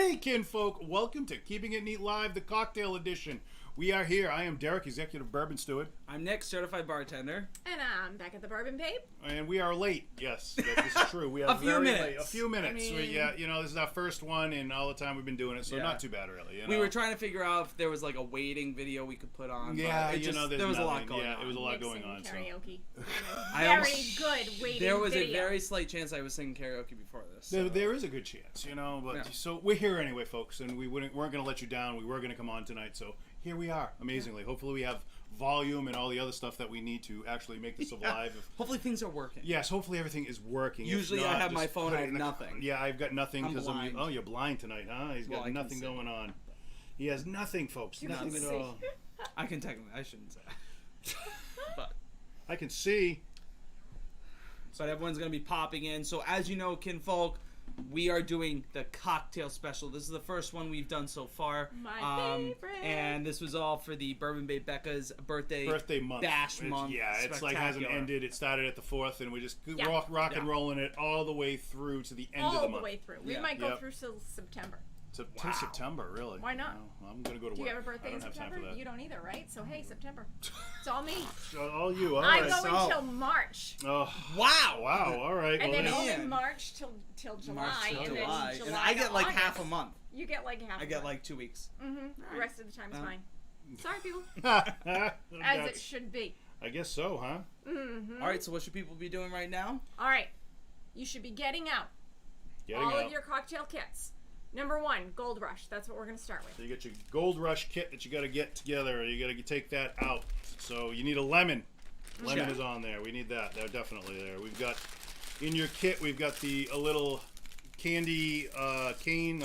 Hey, kinfolk, welcome to Keeping It Neat Live, the cocktail edition. We are here. I am Derek, Executive Bourbon Steward. I'm Nick, Certified Bartender. And I'm back at the Bourbon Babe. And we are late. Yes, this is true. We are A few minutes. late. A few minutes. I mean, This is our first one, and all the time we've been doing it, so not too bad, really. We were trying to figure out if there was like a waiting video we could put on. Yeah, there was a lot going on. It was a lot going on. Karaoke. Very good waiting There was video. a very slight chance I was singing karaoke before this. So. There is a good chance, but so we're here anyway, folks, and we weren't going to let you down. We were going to come on tonight, so here we are, amazingly. Hopefully we have volume and all the other stuff that we need to actually make this alive. Hopefully things are working. Yes, hopefully everything is working. Usually I have my phone, I have nothing. Yeah, I've got nothing because I'm you're blind tonight, huh? He's got nothing going on. He has nothing, folks. Nothing at all. I can technically, I shouldn't say but I can see. But everyone's going to be popping in. So as you know, kinfolk, we are doing the cocktail special. This is the first one we've done so far. My favorite. And this was all for the Bourbon Babe Becca's birthday month. Bash month. Yeah, it's like hasn't ended. It started at the 4th, and we just rock and rolling it all the way through to the end of the month. All the way through. We might go through till September. Till September, really? Why not? No, I'm going to go to work. Do you have a birthday in September? You don't either, right? So, hey, September. It's all me. All you. All I right. go until March. Oh, wow. All right. And then only March till July. Then July and I get like August. half a month. You get like half a month. I get like 2 weeks. Mm-hmm. The rest of the time is mine. Sorry, people. As it should be. I guess so, huh? Mm-hmm. All right, so what should people be doing right now? All right. You should be getting out all of your cocktail kits. Number 1, Gold Rush. That's what we're going to start with. So you get your Gold Rush kit that you got to get together. You got to take that out. So you need a lemon. Lemon is on there. We need that. They're definitely there. We've got in your kit. We've got a little candy cane.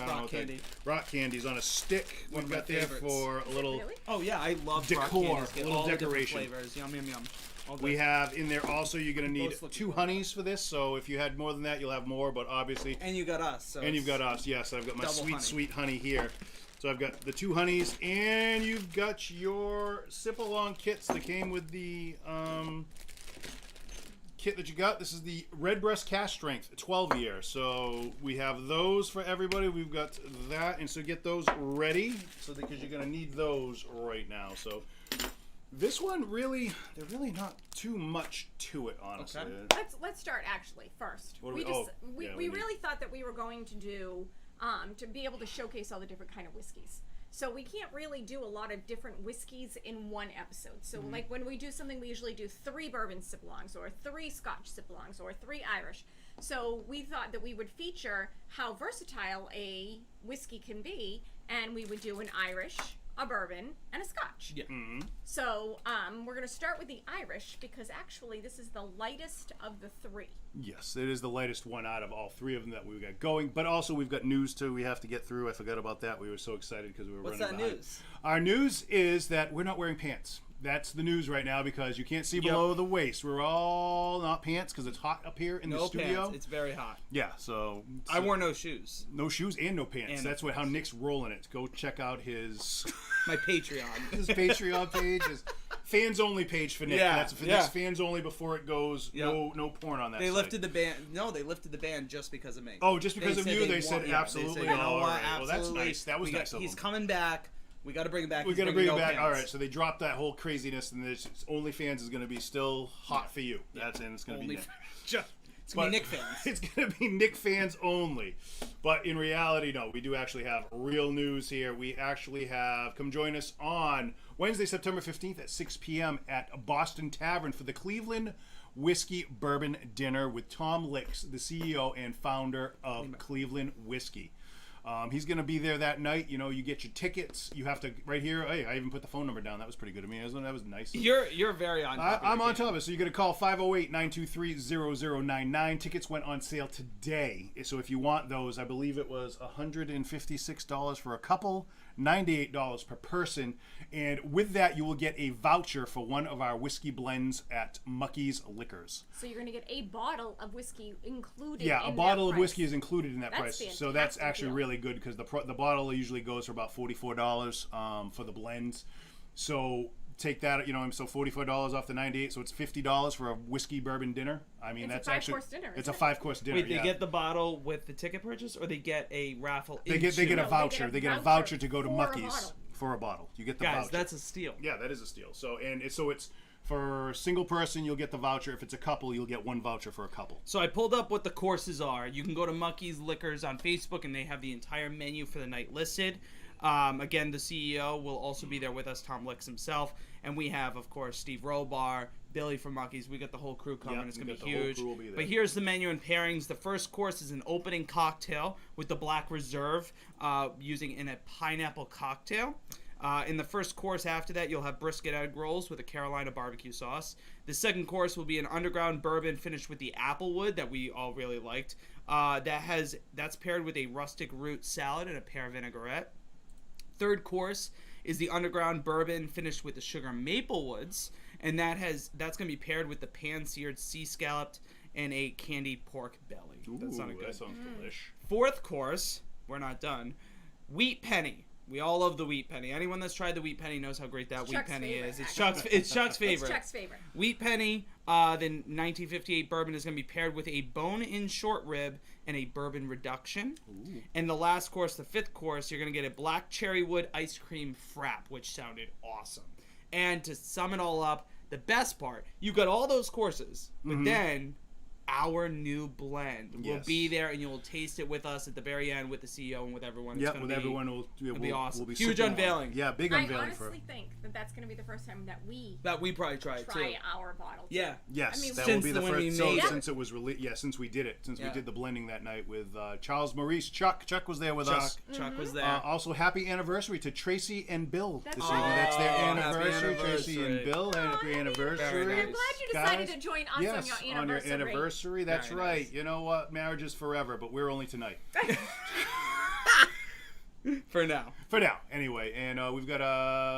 Rock candies on a stick. We've got there for a little. Really? Oh yeah, I love decor, rock candies. Get a little all decoration. The different flavors. Yum yum yum. We have in there also. You're going to need 2 honeys for this. So if you had more than that, you'll have more. But obviously, and you got us. So and you've got us. Yes, I've got my sweet honey here. So I've got the 2 honeys, and you've got your sip-along kits that came with the kit that you got. This is the Redbreast Cask Strength 12 year. So we have those for everybody. We've got that, and so get those ready. So because you're going to need those right now. So. This one really, there's really not too much to it, honestly. Okay. Let's start actually first. We really thought that we were going to do to be able to showcase all the different kind of whiskeys. So we can't really do a lot of different whiskeys in one episode. So like when we do something, we usually do 3 bourbon sip-alongs or 3 Scotch sip-alongs or 3 Irish. So we thought that we would feature how versatile a whiskey can be, and we would do an Irish, a bourbon, and a Scotch. Yeah. Mm-hmm. So we're going to start with the Irish because actually this is the lightest of the 3. Yes, it is the lightest one out of all 3 of them that we got going. But also we've got news too we have to get through. I forgot about that. We were so excited because we were running behind. What's that news? Our news is that we're not wearing pants. That's the news right now because you can't see below the waist. We're all not pants because it's hot up here in the studio. Pants. It's very hot. Yeah, so I wore no shoes. No shoes and no pants. That's how Nick's rolling it. Go check out his my Patreon. His Patreon page, his fans only page for Nick. That's for Nick's fans only before it goes. No porn on that. They lifted the ban. No, they lifted the ban just because of me. Oh, just because of you? They said absolutely. They said, you know what? Well, that's nice. That was nice of them. He's coming back. We got to bring him back. We got to bring him back. All right, so they dropped that whole craziness, and OnlyFans is going to be still hot for you. That's and it's going to be Nick. It's going to be Nick fans. It's going to be Nick fans only. But in reality, no, we do actually have real news here. We actually have come join us on Wednesday, September 15th at 6 p.m. at Boston Tavern for the Cleveland Whiskey Bourbon Dinner with Tom Licks, the CEO and founder of Cleveland Whiskey. He's going to be there that night. You get your tickets. You have to right here. Hey, I even put the phone number down. That was pretty good of me. That was nice. You're very on top. I'm on top of it. So you're going to call 508-923-0099. Tickets went on sale today. So if you want those, I believe it was $156 for a couple, $98 per person. And with that, you will get a voucher for one of our whiskey blends at Mucky's Liquors. So you're going to get a bottle of whiskey included. Yeah, a bottle of whiskey is included in that price. Fantastic. So that's actually really good because the bottle usually goes for about $44 for the blends. So take that, so $44 off the 98, so it's $50 for a whiskey bourbon dinner. I mean, it's that's a 5-course actually dinner. It's a 5-course dinner. Wait, they get the bottle with the ticket purchase, or they get a raffle? They get a voucher. They get a voucher to go to Mucky's for a bottle. You get the Guys, voucher. that's a steal. Yeah, that is a steal. So it's for a single person, you'll get the voucher. If it's a couple, you'll get one voucher for a couple. So I pulled up what the courses are. You can go to Mucky's Liquors on Facebook, and they have the entire menu for the night listed. Again, the CEO will also be there with us, Tom Licks himself. And we have, of course, Steve Robar, Billy from Mucky's. We got the whole crew coming. It's going to be huge. But here's the menu and pairings. The first course is an opening cocktail with the Black Reserve using in a pineapple cocktail. In the first course after that, you'll have brisket egg rolls with a Carolina barbecue sauce. The second course will be an underground bourbon finished with the applewood that we all really liked. That's paired with a rustic root salad and a pear vinaigrette. Third course is the underground bourbon finished with the sugar maple woods, and that's going to be paired with the pan-seared sea scalloped and a candied pork belly. Ooh, that sounded good. That sounds delish. Fourth course, we're not done. Wheat penny. We all love the wheat penny. Anyone that's tried the wheat penny knows how great that wheat penny is. It's Chuck's favorite. It's Chuck's favorite. Wheat penny, the 1958 bourbon is going to be paired with a bone-in short rib and a bourbon reduction. Ooh. And the last course, the fifth course, you're going to get a black cherry wood ice cream frap, which sounded awesome. And to sum it all up, the best part, you got all those courses, but then our new blend will be there, and you will taste it with us at the very end with the CEO and with everyone. Yeah, with everyone. It'll be awesome. We'll be huge unveiling. Yeah, big unveiling. I honestly think that's going to be the first time that we probably try our bottle. Yeah. Yes, I mean, that will be the first. So it. since it was released, since we did it, since we did the blending that night with Charles Maurice, Chuck was there with us. Chuck was there. Also, happy anniversary to Tracy and Bill this evening. Right. That's their anniversary. Tracy and Bill, happy anniversary. I'm glad you decided to join us on your anniversary. That's very right. Nice. You know what? Marriage is forever, but we're only tonight. For now. Anyway, and we've got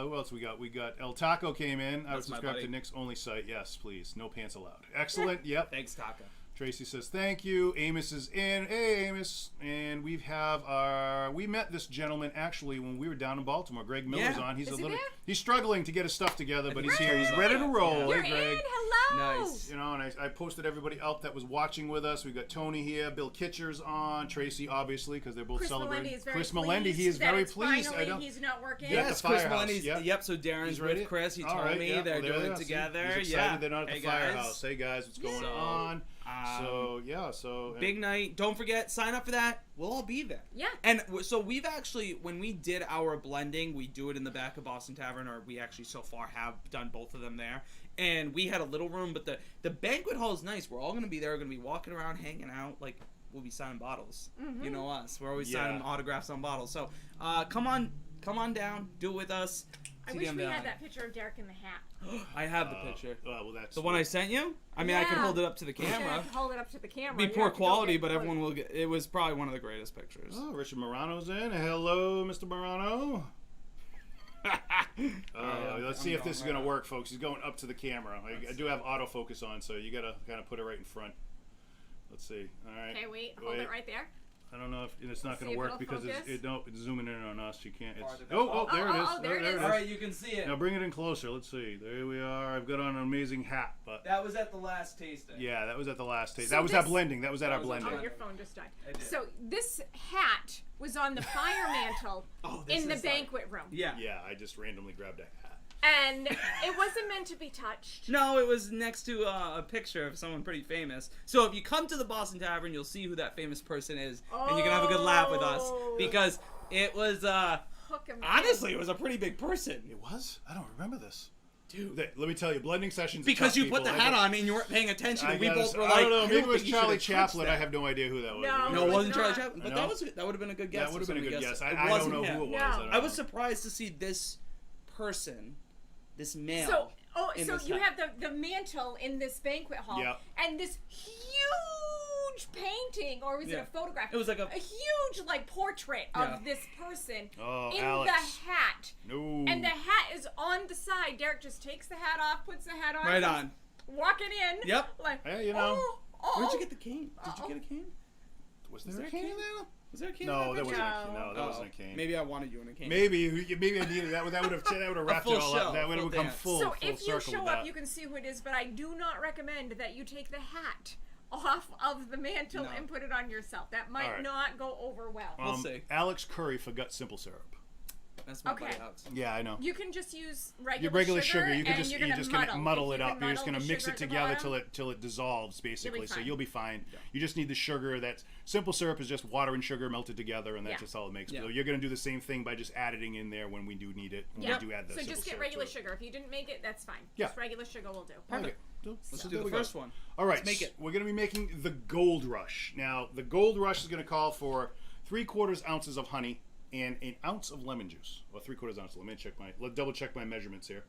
who else we got? We got El Taco came in. I was subscribed to Nick's only site. Yes, please. No pants allowed. Excellent. Yep. Thanks, Taco. Tracy says thank you. Amos is in. Hey, Amos. And we met this gentleman actually when we were down in Baltimore. Greg Miller's on. He's struggling to get his stuff together, but he's here. He's ready to roll. You're hey, Greg. in. Hello. Nice. And I posted everybody out that was watching with us. We've got Tony here, Bill Kitcher's on, Tracy obviously because they're both celebrating. Chris Melendi, he is very pleased. Finally, he's not working. Yes, Chris Melendi's. Yep. So Darren's with Chris. He told me they're doing it together. He's excited they're not at the firehouse. Hey guys, what's going on? So big night. Don't forget, sign up for that. We'll all be there. Yeah. And so we've actually, when we did our blending, we do it in the back of Boston Tavern, or we actually so far have done both of them there. And we had a little room, but the banquet hall is nice. We're all going to be there. We're going to be walking around, hanging out. Like, we'll be signing bottles. You know us. We're always signing autographs on bottles. So come on down. Do it with us. I wish we had that picture of Derek in the hat. I have the picture. Well, that's the one I sent you. I mean, I could hold it up to the camera. Hold it up to the camera. Be poor quality, but everyone will get. It was probably one of the greatest pictures. Oh, Richard Morano's in. Hello, Mr. Morano. Let's see if this is going to work, folks. He's going up to the camera. I do have autofocus on, so you got to kind of put it right in front. Let's see. All right. Okay, wait. Hold it right there. I don't know if it's not going to work because it's zooming in on us. You can't. There it is. There it is. All right, you can see it. Now bring it in closer. Let's see. There we are. I've got on an amazing hat, but that was at the last tasting. Yeah, that was at the last tasting. That was that blending. That was at our blending. Oh, your phone just died. So this hat was on the fire mantle in the banquet room. Yeah. Yeah, I just randomly grabbed a hat. And it wasn't meant to be touched. No, it was next to a picture of someone pretty famous. So if you come to the Boston Tavern, you'll see who that famous person is, and you can have a good laugh with us because it was honestly, it was a pretty big person. It was? I don't remember this. Dude, let me tell you, blending sessions. Because you put the hat on and you weren't paying attention, and we both were like, I don't know. Maybe it was Charlie Chaplin. I have no idea who that was. No, it wasn't Charlie Chaplin. But that would have been a good guess. That would have been a good guess. I don't know who it was. I was surprised to see this person. This male. So you have the mantle in this banquet hall, and this huge painting, or was it a photograph? It was like a huge portrait of this person in Alex. the hat. No. And the hat is on the side. Derek just takes the hat off, puts the hat on, right on, walking in. Yep. Like, hey, you know. Where'd you get the cane? Did you get a cane? Was there a cane there? Was there a cane? No, that in wasn't. No. No, that wasn't a cane. Maybe I wanted you in a cane. Maybe I needed that. That would have wrapped it all up. That would have become full. So full if you circle show with up, that. you can see who it is. But I do not recommend that you take the hat off of the mantle and put it on yourself. That might not go over well. We'll see. Alex Curry forgot simple syrup. That's my buddy Alex. Yeah, I know. You can just use Your regular sugar. You can and you're just gonna muddle it up. You're just gonna mix it together till it dissolves, basically. So you'll be fine. Yeah. You just need the sugar. That's simple syrup is just water and sugar melted together, and that's just all it makes. Yeah. So you're gonna do the same thing by just adding in there when we do need it. When we do add the so just get regular sugar. If you didn't make it, that's fine. Yeah. Just regular sugar will do. Perfect. Let's do the first one. All right. Let's make it. We're gonna be making the Gold Rush. Now the Gold Rush is gonna call for 3/4 ounces of honey and an ounce of lemon juice, or 3/4 ounce. Let's double check my measurements here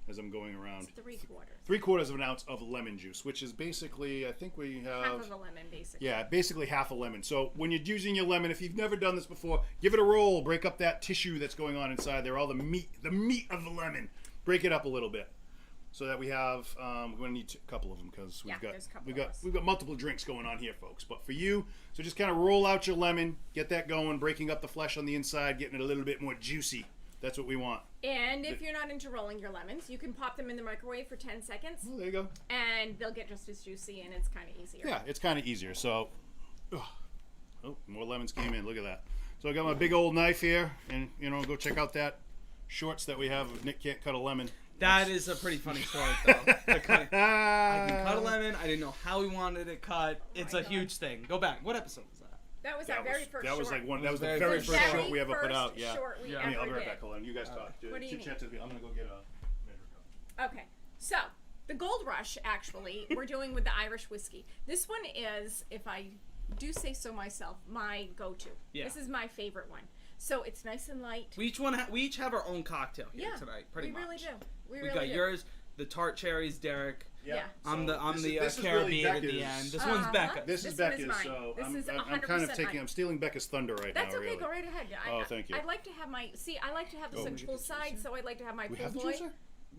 as I'm going around. It's 3/4. 3/4 of an ounce of lemon juice, which is basically, I think we have half of a lemon, basically. Yeah, basically half a lemon. So when you're using your lemon, if you've never done this before, give it a roll. Break up that tissue that's going on inside there, all the meat of the lemon. Break it up a little bit, so that we have. We're going to need a couple of them because we've got multiple drinks going on here, folks. But for you, so just kind of roll out your lemon, get that going, breaking up the flesh on the inside, getting it a little bit more juicy. That's what we want. And if you're not into rolling your lemons, you can pop them in the microwave for 10 seconds. Oh, there you go. And they'll get just as juicy, and it's kind of easier. Yeah, it's kind of easier. So, more lemons came in. Look at that. So I got my big old knife here, and go check out that shorts that we have of Nick Can't Cut a Lemon. That is a pretty funny story, though. I can cut a lemon. I didn't know how we wanted it cut. It's a huge thing. Go back. What episode was that? That was our very first short. That was like That was the very first short we ever put out. Yeah. I'll be right back. Hold on. You guys talk. What do you mean? I'm gonna go get a measure cup. Okay. So the Gold Rush, actually, we're doing with the Irish whiskey. This one is, if I do say so myself, my go-to. Yeah. This is my favorite one. So it's nice and light. We each have our own cocktail here tonight, pretty much. We really do. We got yours, the Tart Cherries, Derek. Yeah. I'm the Caribbean at the end. This one's Becca. This is Becca's. So I'm kind of I'm stealing Becca's thunder right now. That's okay. Really. Go right ahead. Thank you. I'd like to have I like to have the central side, so I'd like to have my pull boy.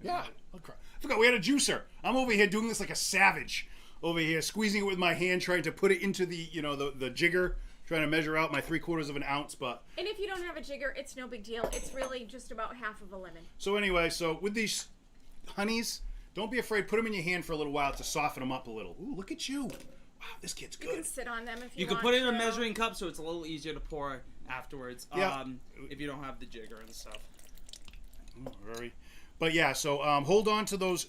Yeah. I forgot we had a juicer. I'm over here doing this like a savage. Over here, squeezing it with my hand, trying to put it into the the jigger. Trying to measure out my 3/4 of an ounce, but... And if you don't have a jigger, it's no big deal. It's really just about half of a lemon. So anyway, with these honeys, don't be afraid. Put them in your hand for a little while to soften them up a little. Ooh, look at you. Wow, this kid's good. You can sit on them if you want. You can put it in a measuring cup so it's a little easier to pour afterwards. Yeah. If you don't have the jigger and stuff. But yeah, so hold on to those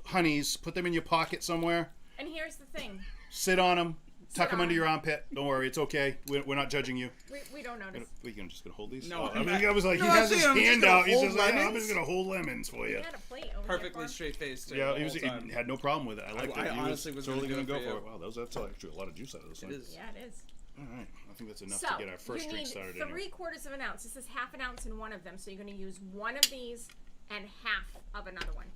honeys. Put them in your pocket somewhere. And here's the thing. Sit on them. Tuck them under your armpit. Don't worry, it's okay. We're not judging you. We don't notice. We can just gonna hold these. No, I was like, he has his hand out. He's just like, I'm just gonna hold lemons for you. He had a plate over perfectly straight faced. Yeah, he had no problem with it. I liked it. I honestly was totally gonna go for it. Wow, that's actually a lot of juice out of this thing. It is. Yeah, it is. All right, I think that's enough to get our first drink started. So you need 3/4 of an ounce. This is half an ounce in one of them. So you're gonna use one of these and half of another one.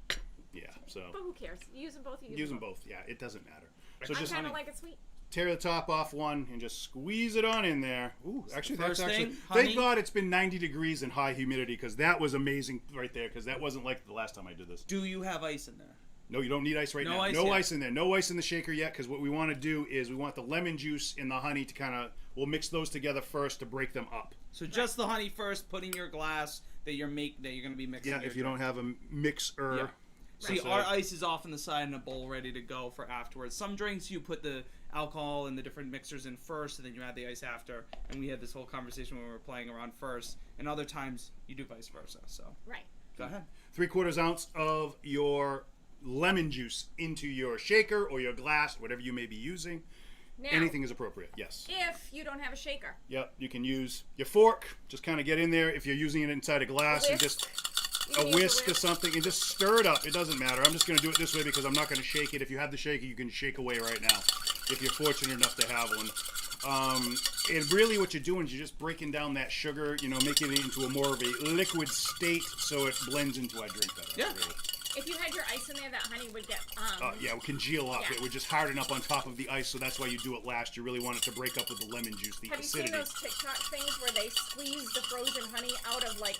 Yeah. So. But who cares? Use them both. Use them both. Yeah, it doesn't matter. So I kind of like it sweet. Tear the top off one and just squeeze it on in there. Ooh, actually, that's actually. Thank God it's been 90 degrees and high humidity because that was amazing right there. Because that wasn't like the last time I did this. Do you have ice in there? No, you don't need ice right now. No ice in there. No ice in the shaker yet. Because what we want to do is we want the lemon juice and the honey to we'll mix those together first to break them up. So just the honey first. Put in your glass that you're going to be mixing. Yeah, if you don't have a mixer. Yeah. See, our ice is off on the side in a bowl ready to go for afterwards. Some drinks you put the alcohol and the different mixers in first, and then you add the ice after. And we had this whole conversation when we were playing around first. And other times you do vice versa. So go ahead. 3/4 ounce of your lemon juice into your shaker or your glass, whatever you may be using. Now, anything is appropriate. Yes. If you don't have a shaker. Yep. You can use your fork. Just kind of get in there. If you're using it inside a glass, and just. A whisk or something, and just stir it up. It doesn't matter. I'm just going to do it this way because I'm not going to shake it. If you have the shaker, you can shake away right now if you're fortunate enough to have one. And really what you're doing is you're just breaking down that sugar, making it into a more of a liquid state so it blends into our drink better. Yeah. Really. If you had your ice in there, that honey would get... it would congeal up. Yeah. It would just harden up on top of the ice, so that's why you do it last. You really want it to break up with the lemon juice, the acidity. Have you seen those TikTok things where they squeeze the frozen honey out of, like,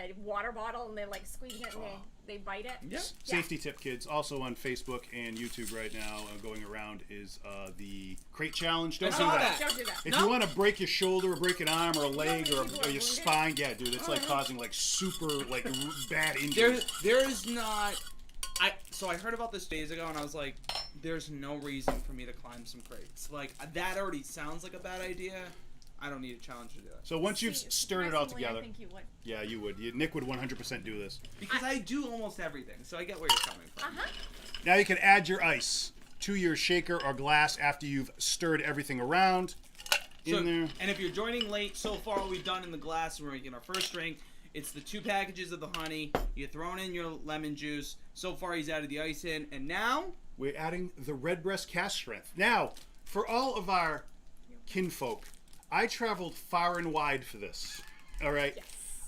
a water bottle, and they're, like, squeezing it, and they bite it. Yep. Safety tip, kids. Also on Facebook and YouTube right now, going around is the crate challenge. Don't do that. Don't do that. If you want to break your shoulder or break an arm or a leg or your spine, yeah, dude, it's like causing like super like bad injuries. There is not. So I heard about this days ago, and I was like, "There's no reason for me to climb some crates. Like that already sounds like a bad idea. I don't need a challenge to do it." So once you've stirred it all together, I think you would. yeah, you would. Nick would 100% do this. Because I do almost everything, so I get where you're coming from. Now you can add your ice to your shaker or glass after you've stirred everything around in there. And if you're joining late, so far what we've done in the glass, we're making our first drink. It's the 2 packages of the honey. You're throwing in your lemon juice. So far he's added the ice in, and now we're adding the Redbreast Cask Strength. Now, for all of our kinfolk, I traveled far and wide for this. All right. Yes.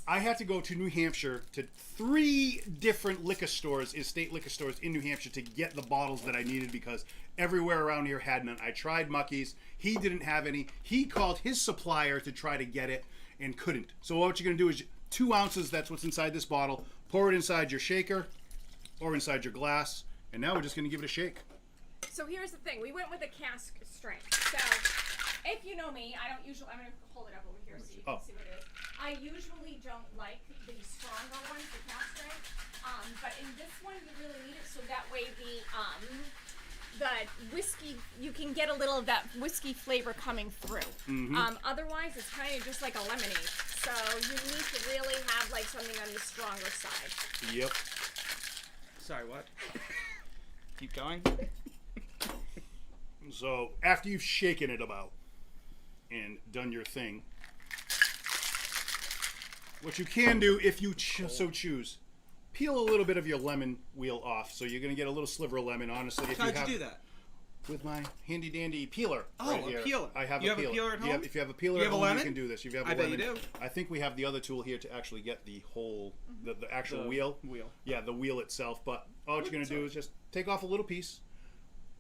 I had to go to New Hampshire to 3 different liquor stores, estate liquor stores in New Hampshire to get the bottles that I needed because everywhere around here had none. I tried Mucky's. He didn't have any. He called his supplier to try to get it and couldn't. So what you're going to do is 2 ounces, that's what's inside this bottle. Pour it inside your shaker or inside your glass. And now we're just going to give it a shake. So here's the thing. We went with a cask strength. So if you know me, I'm going to hold it up over here so you can see what it is. I usually don't like the stronger ones, the cask strength. But in this one, you really need it so that way the whiskey, you can get a little of that whiskey flavor coming through. Otherwise, it's kind of just like a lemonade. So you need to really have like something on the stronger side. Yep. Sorry, what? Keep going. So after you've shaken it about and done your thing, what you can do, if you so choose, peel a little bit of your lemon wheel off. So you're going to get a little sliver of lemon, honestly. How'd you do that? With my handy dandy peeler. Oh, right here. a peeler. I have you a have peeler. a peeler at home? If you have a peeler you at have home, a lemon? you can do this. If you have a I lemon, bet you do. I think we have the other tool here to actually get the whole, the actual wheel. Yeah, the wheel itself. But all you're going to do is just take off a little piece,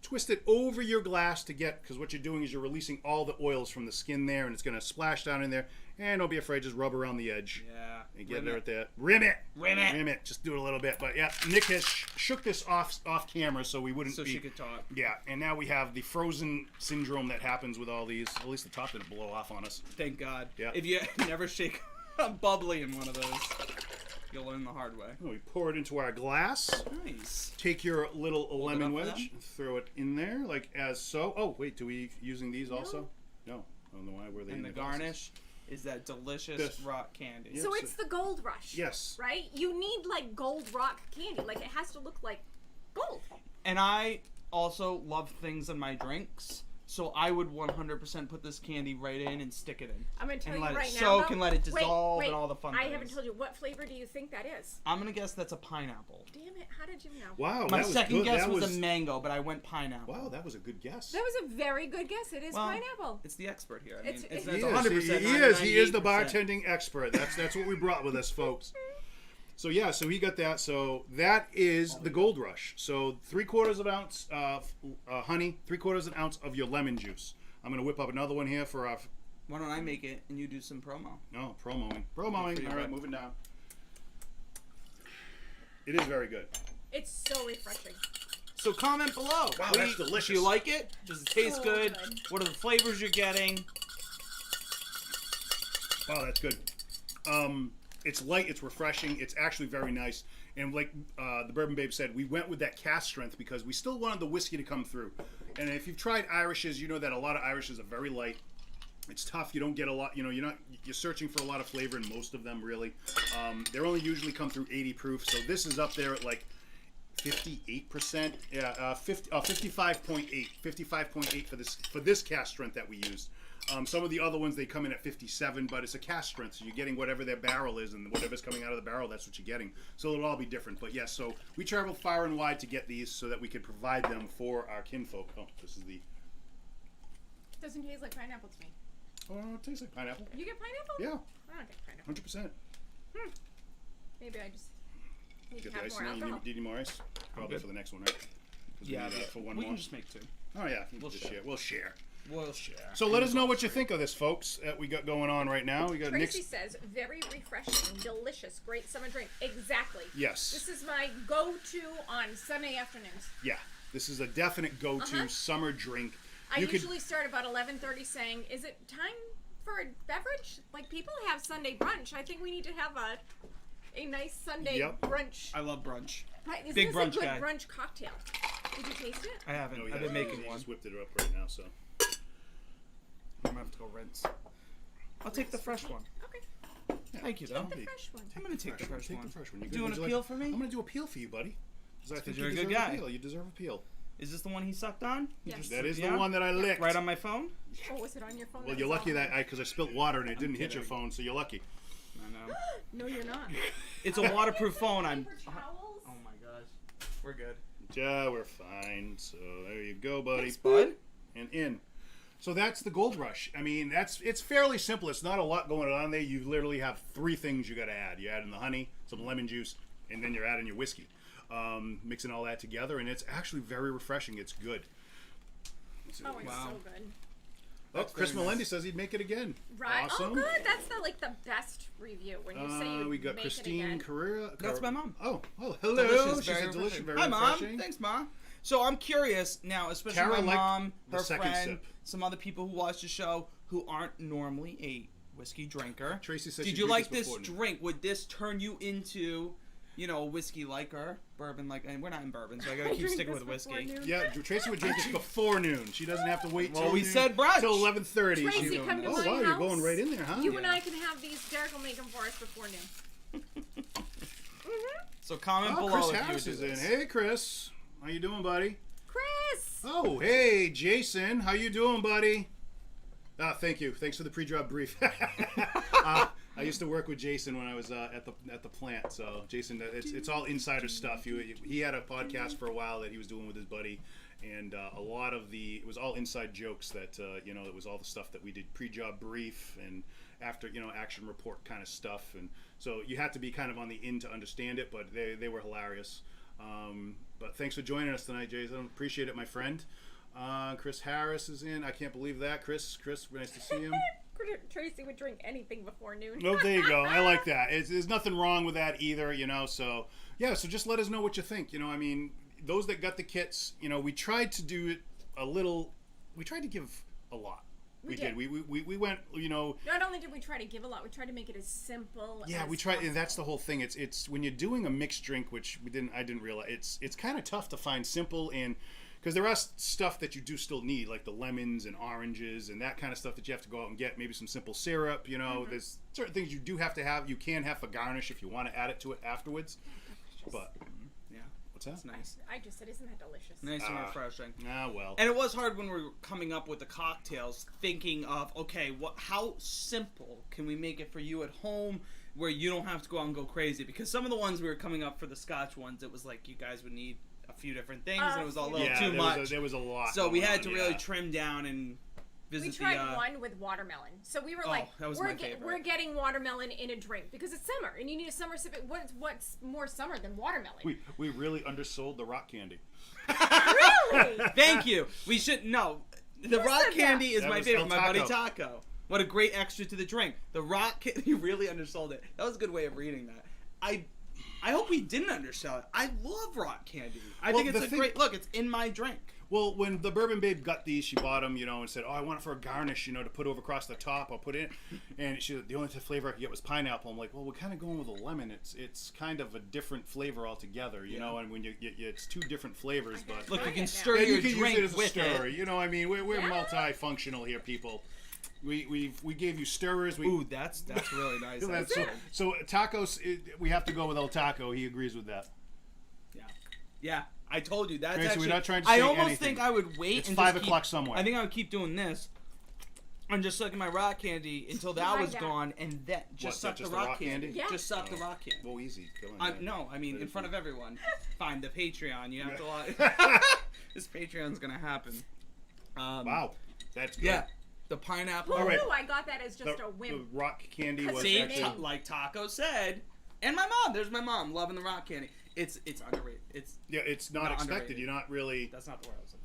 twist it over your glass to get, because what you're doing is you're releasing all the oils from the skin there, and it's going to splash down in there. And don't be afraid, just rub around the edge. Yeah. And get it right there. Rim it. Rim it. Rim it. Just do it a little bit. But yeah, Nick has shook this off camera so we wouldn't so she could talk. Yeah, and now we have the frozen syndrome that happens with all these. At least the top didn't blow off on us. Thank God. Yeah. If you never shake a bubbly in one of those, you'll learn the hard way. We pour it into our glass. Nice. Take your little lemon up for wedge, throw it in there like as so. Oh wait, do we using these also? No. I don't know why. Were they And in the glasses? garnish is that delicious rock candy. Yep. So it's the gold rush. Yes. Right? You need like gold rock candy. Like it has to look like gold. And I also love things in my drinks, so I would 100% put this candy right in and stick it in. I'm going to tell and you let right it now. soak and let it dissolve wait, and all the fun I things. haven't told you. What flavor do you think that is? I'm going to guess that's a pineapple. Damn it. How did you know? Wow. My that was second good. guess that was a mango, but I went pineapple. Wow, that was a good guess. That was a very good guess. It is pineapple. It's the expert here. I mean, It's- that's He 100%. He is the 98%. bartending expert. That's what we brought with us, folks. So yeah, so he got that. So that is the Gold Rush. So 3/4 ounce of honey, 3/4 ounce of your lemon juice. I'm gonna whip up another one here for our. Why don't I make it and you do some promo? No, promoing. All right, moving down. It is very good. It's so refreshing. So comment below. Wow, that's delicious. Do you like it? Does it taste So good? good. What are the flavors you're getting? Wow, that's good. It's light, it's refreshing, it's actually very nice. And like the Bourbon Babe said, we went with that cask strength because we still wanted the whiskey to come through. And if you've tried Irishes, you know that a lot of Irishes are very light. It's tough. You don't get a lot. You know, you're searching for a lot of flavor in most of them, really. They only usually come through 80 proof. So this is up there at like 58%. Yeah, 55.8. 55.8 for this cask strength that we used. Some of the other ones, they come in at 57, but it's a cask strength, so you're getting whatever their barrel is, and whatever's coming out of the barrel, that's what you're getting. So it'll all be different. But yes, so we traveled far and wide to get these so that we could provide them for our kinfolk. Oh, this is the... Doesn't taste like pineapple to me. Oh, it tastes like pineapple. You get pineapple? Yeah. I don't get pineapple. 100%. Maybe I just need to Get the have ice more now. alcohol. Do you need more ice? Probably for the next one, right? 'Cause we need, for one we more. can just make 2. Oh yeah, We'll just share. share. We'll share. We'll share. So let us know what you think of this, folks, that we got going on right now. We got Tracy says, very refreshing, delicious, great summer drink. Exactly. Yes. This is my go-to on Sunday afternoons. Yeah, this is a definite go-to summer drink. I usually start about 11:30 saying, is it time for a beverage? Like, people have Sunday brunch. I think we need to have a nice Sunday brunch. I love brunch. Isn't Big this brunch a good guy. brunch cocktail? Did you taste it? I haven't. No, I've been making one. one. Just whipped it up right now, so. I'm gonna have to go rinse. I'll take the fresh one. Okay. Yeah, Thank you, though. The fresh one. I'm gonna take the fresh one. Take the fresh one. You doing a peel for me? I'm gonna do a peel for you, buddy. Because I think you're a you good deserve guy. a peel. You deserve a peel. Is this the one he sucked on? Yes. That is the one that I licked. Right on my phone? Oh, was it on your phone? Well, you're lucky that because I spilled water and it didn't hit your phone, so you're lucky. I know. No, you're not. It's a waterproof phone. I'm. Paper towels? Oh my gosh. We're good. Yeah, we're fine. So there you go, buddy. Thanks, bud. And in. So that's the Gold Rush. I mean, it's fairly simple. It's not a lot going on there. You literally have 3 things you got to add. You add in the honey, some lemon juice, and then you're adding your whiskey. Mixing all that together, and it's actually very refreshing. It's good. Oh, it's so good. Oh, Chris Melendi says he'd make it again. Right. Awesome. Oh, good. That's the best review when you say you we got make Christine it again. Carrera. That's my mom. Oh, hello. Delicious, She very said delicious, refreshing. very Hi, refreshing. Mom. Thanks, Mom. So I'm curious now, especially Tara my liked mom, the her second friend, sip. some other people who watch the show who aren't normally a whiskey drinker. Tracy said Did she you drank like this this before. drink? Would this turn you into, a whiskey liker, bourbon like? And we're not in bourbon, so I gotta keep Drink sticking this with whiskey. before noon. Yeah, Tracy would drink this before noon. She doesn't have to wait till Well, we noon, said brunch. till 11:30. Tracy, come to Oh my wow, house. you're going right in there, huh? You and I can have these. Derek will make them for us before noon. So comment Oh, below Chris if you Harris would is do in. this. Hey, Chris, how you doing, buddy? Chris! Oh, hey, Jason, how you doing, buddy? Thank you. Thanks for the pre-job brief. I used to work with Jason when I was at the plant. So Jason, it's all insider stuff. He had a podcast for a while that he was doing with his buddy, and a lot of it was all inside jokes that it was all the stuff that we did pre-job brief and after action report kind of stuff, and so you had to be kind of on the in to understand it, but they were hilarious. But thanks for joining us tonight, Jason. Appreciate it, my friend. Chris Harris is in. I can't believe that. Chris, nice to see him. Tracy would drink anything before noon. Oh, there you go. I like that. There's nothing wrong with that either, So, yeah, so just let us know what you think. I mean, those that got the kits, we tried to do it we tried to give a lot. We did. We went, Not only did we try to give a lot, we tried to make it as simple yeah, as we tried, possible. and that's the whole thing. It's when you're doing a mixed drink, which I didn't realize. It's kind of tough to find simple, and because there are stuff that you do still need, like the lemons and oranges and that kind of stuff that you have to go out and get. Maybe some simple syrup. There's certain things you do have to have. You can have for garnish if you want to add it to it afterwards. But Yeah, what's that? it's nice. I just said, isn't that delicious? Nice and refreshing. Well. And it was hard when we were coming up with the cocktails, thinking of, okay, how simple can we make it for you at home where you don't have to go out and go crazy? Because some of the ones we were coming up for the Scotch ones, it was like you guys would need a few different things, and it was a little too much. There was a lot. So we had to going really on, trim down and visit We tried the... one with watermelon. So we were that was my favorite. we're getting watermelon in a drink because it's summer and you need a summer sip. What's more summer than watermelon? We really undersold the rock candy. Really? Thank you. We should... No. The rock said candy is That my was favorite. El My buddy Taco. Taco. What a great extra to the drink. The rock candy... You really undersold it. That was a good way of reading that. I hope we didn't undersell it. I love rock candy. I think it's great... Look, it's in my drink. Well, when the Bourbon Babe got these, she bought them, and said, "Oh, I want it for a garnish, to put over across the top. I'll put it in." And she said, the only flavor I could get was pineapple. I'm like, well, we're kind of going with a lemon. It's kind of a different flavor altogether, And when it's 2 different flavors, but Look, you can now. stir and your you can drink use it as a with stirrer. it. I mean, we're Yeah. multifunctional here, people. We gave you stirrers. Ooh, that's really nice. So tacos, we have to go with El Taco. He agrees with that. Yeah, I told you that's Tracy, actually. we're not trying to I say almost anything. think I would wait. It's and 5 just o'clock somewhere. I think I would keep doing this, and just sucking my rock candy until that Try was that. gone, and then just suck just the rock candy. Yeah. Just suck the rock candy. Well, easy. Go on, No, I mean in front of everyone. Fine, the Patreon. You have to watch. This Patreon's gonna happen. Wow, that's good. Yeah, the pineapple. Who All right. knew I got that as just a whim? The rock candy was See, actually... like Taco said, and my mom. There's my mom loving the rock candy. It's underrated. Yeah, it's not expected. underrated. You're not really... That's not the word I was saying.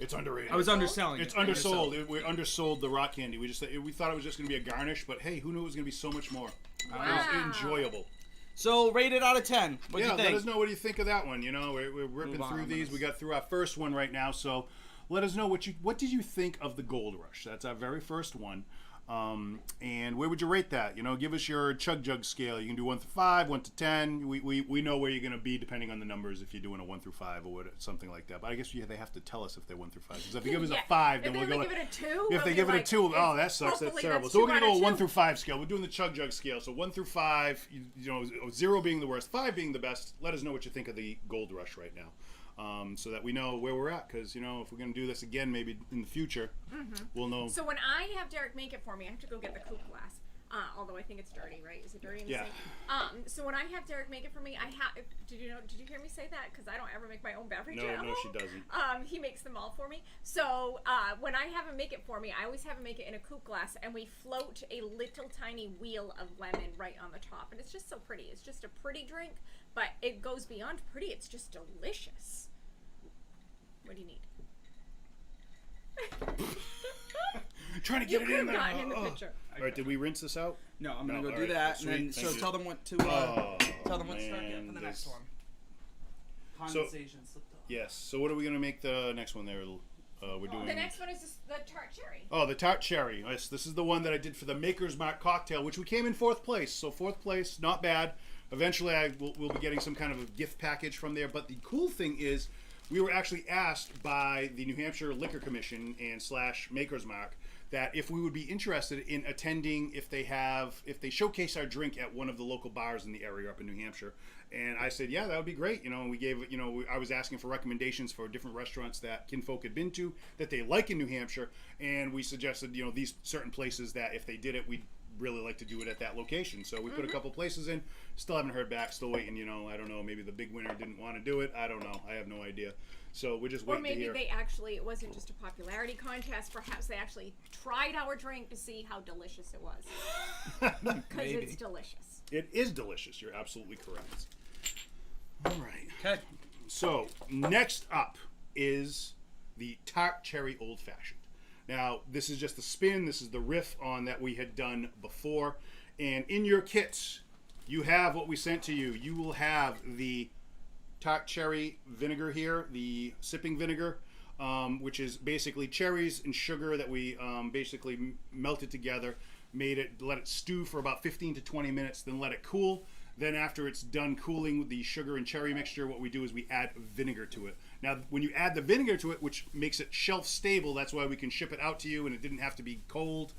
It's underrated. I was underselling. It's undersold. We undersold the rock candy. We thought it was just going to be a garnish, but hey, who knew it was going to be so much more? Wow. It was enjoyable. So, rated out of 10. What do you think? Let us know what you think of that one. You know, we're ripping through these. We got through our first one right now, so let us know what did you think of the Gold Rush? That's our very first one. And where would you rate that? You know, give us your chug jug scale. You can do 1 through 5, 1 to 10. We know where you're going to be depending on the numbers if you're doing a 1 through 5 or something like that. But I guess they have to tell us if they're 1 through 5. Because if they give us a 5, then we'll go. If they give it a 2, if they give it a 2, oh, that sucks. That's terrible. So we're going to go a 1 through 5 scale. We're doing the chug jug scale. So 1 through 5, you know, 0 being the worst, 5 being the best. Let us know what you think of the Gold Rush right now. So that we know where we're at, because you know if we're going to do this again maybe in the future, we'll know. So when I have Derek make it for me, I have to go get the coupe glass. Although I think it's dirty, right? Is it dirty in the sink? So when I have Derek make it for me, I have. Did you hear me say that? Because I don't ever make my own beverage. No, she doesn't. He makes them all for me. So when I have him make it for me, I always have him make it in a coupe glass, and we float a little tiny wheel of lemon right on the top, and it's just so pretty. It's just a pretty drink, but it goes beyond pretty. It's just delicious. What do you need? Trying to get it in there. In the picture. All right, did we rinse this out? No, I'm gonna go do that, and then tell them what to tell them what to start getting for the next one. Condensation slipped off. Yes. So what are we gonna make the next one there? We're doing. The next one is the Tart Cherry. Oh, the Tart Cherry. Yes, this is the one that I did for the Maker's Mark cocktail, which we came in 4th place. So 4th place, not bad. Eventually, we'll be getting some kind of a gift package from there. But the cool thing is, we were actually asked by the New Hampshire Liquor Commission and / Maker's Mark that if we would be interested in attending if they showcase our drink at one of the local bars in the area up in New Hampshire. And I said, yeah, that would be great. You know, and we gave, you know, I was asking for recommendations for different restaurants that kinfolk had been to that they like in New Hampshire. And we suggested, you know, these certain places that if they did it, we'd really like to do it at that location. So we put a couple places in. Still haven't heard back. Still waiting. You know, I don't know. Maybe the big winner didn't want to do it. I don't know. I have no idea. So we're just waiting to hear. Or maybe it wasn't just a popularity contest. Perhaps they actually tried our drink to see how delicious it was. Because it's delicious. It is delicious. You're absolutely correct. All right. Okay. So next up is the Tart Cherry Old Fashioned. Now, this is just the spin. This is the riff on that we had done before. And in your kits, you have what we sent to you. You will have the Tart Cherry vinegar here, the sipping vinegar, which is basically cherries and sugar that we basically melted together, let it stew for about 15 to 20 minutes, then let it cool. Then after it's done cooling with the sugar and cherry mixture, what we do is we add vinegar to it. Now, when you add the vinegar to it, which makes it shelf stable, that's why we can ship it out to you, and it didn't have to be cold.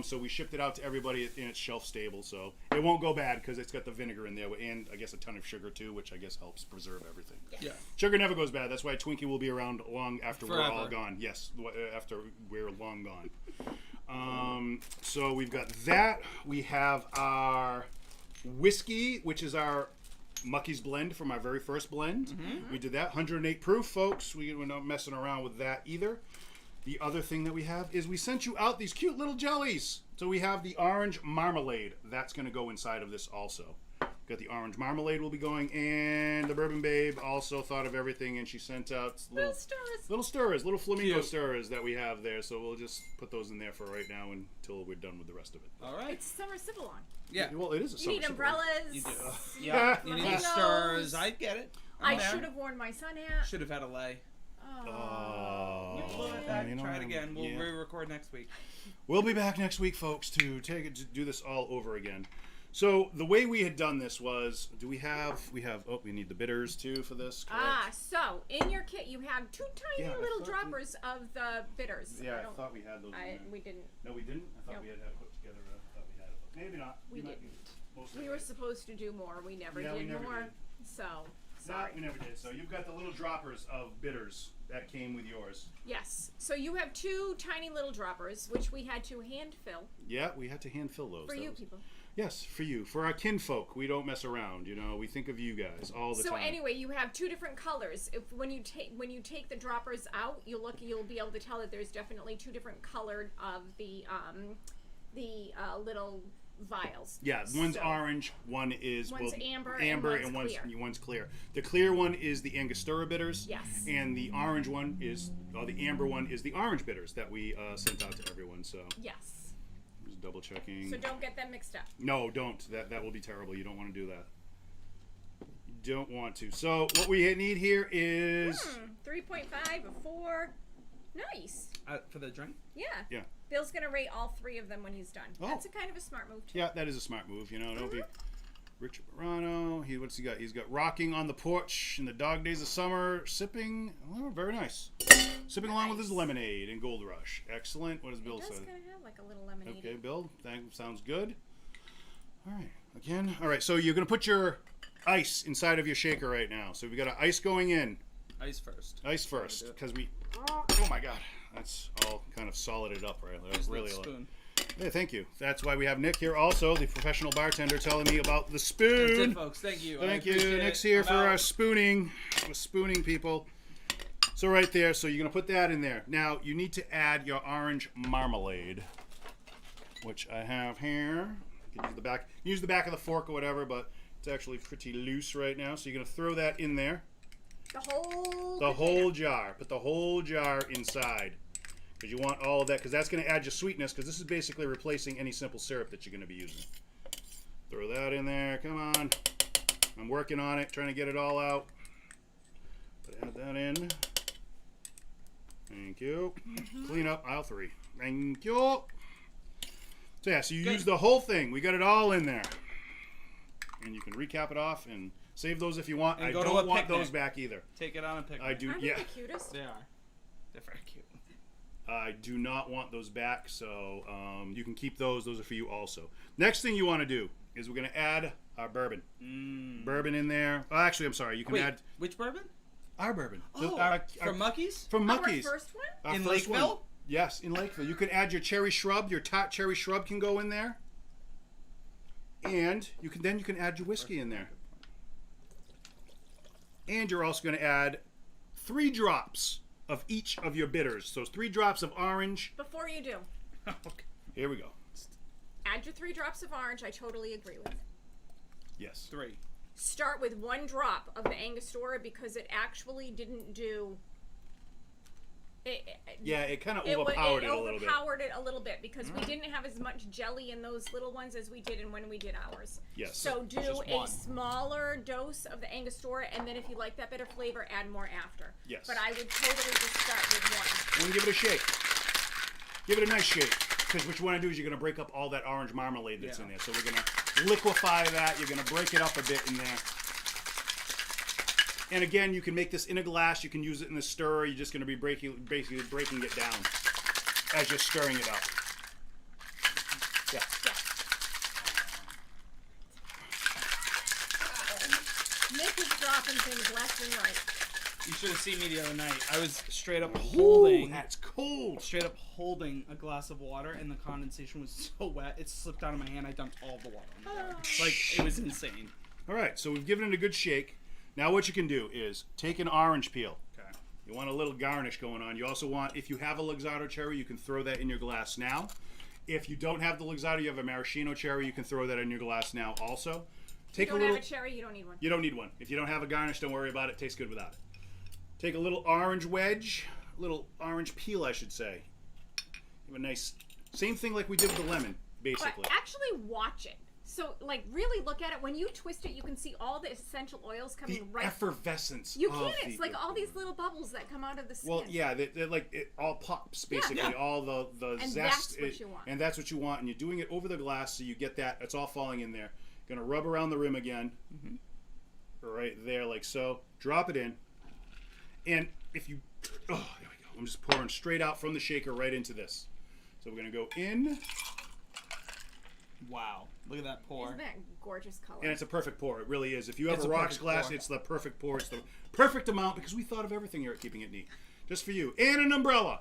So we shipped it out to everybody, and it's shelf stable, so it won't go bad because it's got the vinegar in there, and I guess a ton of sugar too, which I guess helps preserve everything. Yeah. Sugar never goes bad. That's why Twinkie will be around long after Forever. we're all gone. Yes, after we're long gone. So we've got that. We have our whiskey, which is our Mucky's blend from our very first blend. Mm-hmm. We did that 108 proof, folks. We're not messing around with that either. The other thing that we have is we sent you out these cute little jellies. So we have the orange marmalade. That's going to go inside of this also. Got the orange marmalade will be going, and the Bourbon Babe also thought of everything, and she sent out little stirrers, little flamingo stirrers that we have there. So we'll just put those in there for right now until we're done with the rest of it. All right. It's summer Civilon. Yeah. Well, it is a summer. You need umbrellas. You do. Yeah. You need the stirrers. I get it. I should have worn my sun hat. Should have had a lay. Oh. Try it again. We'll re-record next week. We'll be back next week, folks, to do this all over again. So the way we had done this was, we need the bitters too for this. Correct? So in your kit you have 2 tiny little droppers of the bitters. Yeah, I thought we had those. We didn't. No, we didn't. I thought we had put together. I thought we had it. Maybe not. We didn't. We were supposed to do more. We never did more. So. Sorry. No, we never did. So you've got the little droppers of bitters that came with yours. Yes. So you have 2 tiny little droppers, which we had to hand fill. Yeah, we had to hand fill those. For you people. Yes, for you. For our kinfolk. We don't mess around, you know. We think of you guys all the time. So anyway, you have 2 different colors. When you take the droppers out, you'll be able to tell that there's definitely 2 different colored of the little vials. Yeah, one's orange, one is one's amber, and one's clear. The clear one is the Angostura bitters. Yes. And the orange one is, the amber one is the orange bitters that we sent out to everyone. So. Yes. Just double checking. So don't get them mixed up. No, don't. That will be terrible. You don't want to do that. You don't want to. So what we need here is 3.5, a 4. Nice. For the drink? Yeah. Yeah. Bill's gonna rate all 3 of them when he's done. Oh. That's a kind of a smart move too. Yeah, that is a smart move. You know, don't be. Richard Morano. What's he got? He's got rocking on the porch in the dog days of summer, sipping. Oh, very nice. Sipping along with his lemonade and Gold Rush. Excellent. What does Bill say? It's gonna have like a little lemonade. Okay, Bill. Sounds good. All right. Again. All right. So you're gonna put your ice inside of your shaker right now. So we got our ice going in. Ice first. Ice first, because we. Oh my God, that's all kind of solided up, right? That's really. Spoon. Yeah, thank you. That's why we have Nick here, also the professional bartender, telling me about the spoon. That's it, folks. Thank you. Thank you. Nick's here for our spooning. We're spooning people. So right there. So you're gonna put that in there. Now you need to add your orange marmalade, which I have here. You can use the back. Use the back of the fork or whatever, but it's actually pretty loose right now. So you're gonna throw that in there. The whole jar. Put the whole jar inside. Because you want all of that, because that's going to add your sweetness, because this is basically replacing any simple syrup that you're going to be using. Throw that in there. Come on. I'm working on it, trying to get it all out. But add that in. Thank you. Clean up aisle 3. Thank you. So yeah, so you use the whole thing. We got it all in there. And you can recap it off and save those if you want. And I go to don't a want picnic. those back either. Take it on a picnic. I do. Aren't Yeah. they the cutest? They are. They're very cute. I do not want those back, so you can keep those. Those are for you also. Next thing you want to do is we're going to add our bourbon. Bourbon in there. Oh, actually, I'm sorry. You can add which bourbon? our bourbon. Oh, from Muckies? From Muckies. Our first one? Our In first Lakeville? one. Yes, in Lakeville. You can add your cherry shrub. Your Tart Cherry shrub can go in there. And you can add your whiskey in there. And you're also going to add 3 drops of each of your bitters. So 3 drops of orange. Before you do, Okay. Here we go. add your 3 drops of orange. I totally agree with. Yes. 3. Start with 1 drop of the Angostura because it actually didn't do. Yeah, it kind of overpowered it a little bit. It overpowered it a little bit because we didn't have as much jelly in those little ones as we did in when we did ours. Yes. So do Just a one. smaller dose of the Angostura, and then if you like that bit of flavor, add more after. Yes. But I would totally just start with 1. And give it a shake. Give it a nice shake. Because what you want to do is you're going to break up all that orange marmalade that's in there. So we're going to liquefy that. You're going to break it up a bit in there. And again, you can make this in a glass. You can use it in the stirrer. You're just going to be basically breaking it down as you're stirring it up. Yeah. Nick is dropping things left and right. You should have seen me the other night. I was straight up Ooh, holding. that's cold. Straight up holding a glass of water, and the condensation was so wet, it slipped out of my hand. I dumped all the water on the ground. Like, it was insane. All right, so we've given it a good shake. Now what you can do is take an orange peel. Okay. You want a little garnish going on. You also want, if you have a Luxardo cherry, you can throw that in your glass now. If you don't have the Luxardo, you have a maraschino cherry, you can throw that in your glass now also. Take You don't have a cherry, you don't need one. You don't need one. If you don't have a garnish, don't worry about it. It tastes good without it. Take a little orange wedge, little orange peel, I should say. Have a nice, same thing like we did with the lemon, basically. But actually watch it. So, like, really look at it. When you twist it, you can see all the essential oils coming The right. effervescence. You can. It's like all these little bubbles that come out of the skin. Well, yeah, they're like it all pops basically. Yeah. All the And zest. that's what you want. And that's what you want. And you're doing it over the glass, so you get that. It's all falling in there. Gonna rub around the rim again, right there, like so. Drop it in, and if you, there we go. I'm just pouring straight out from the shaker right into this. So we're gonna go in, Wow. Look at that pour. Isn't that gorgeous color? and it's a perfect pour. It really is. If you have It's a a rocks perfect glass, pour. it's the perfect pour. It's the perfect amount because we thought of everything here at Keeping It Neat, just for you. And an umbrella.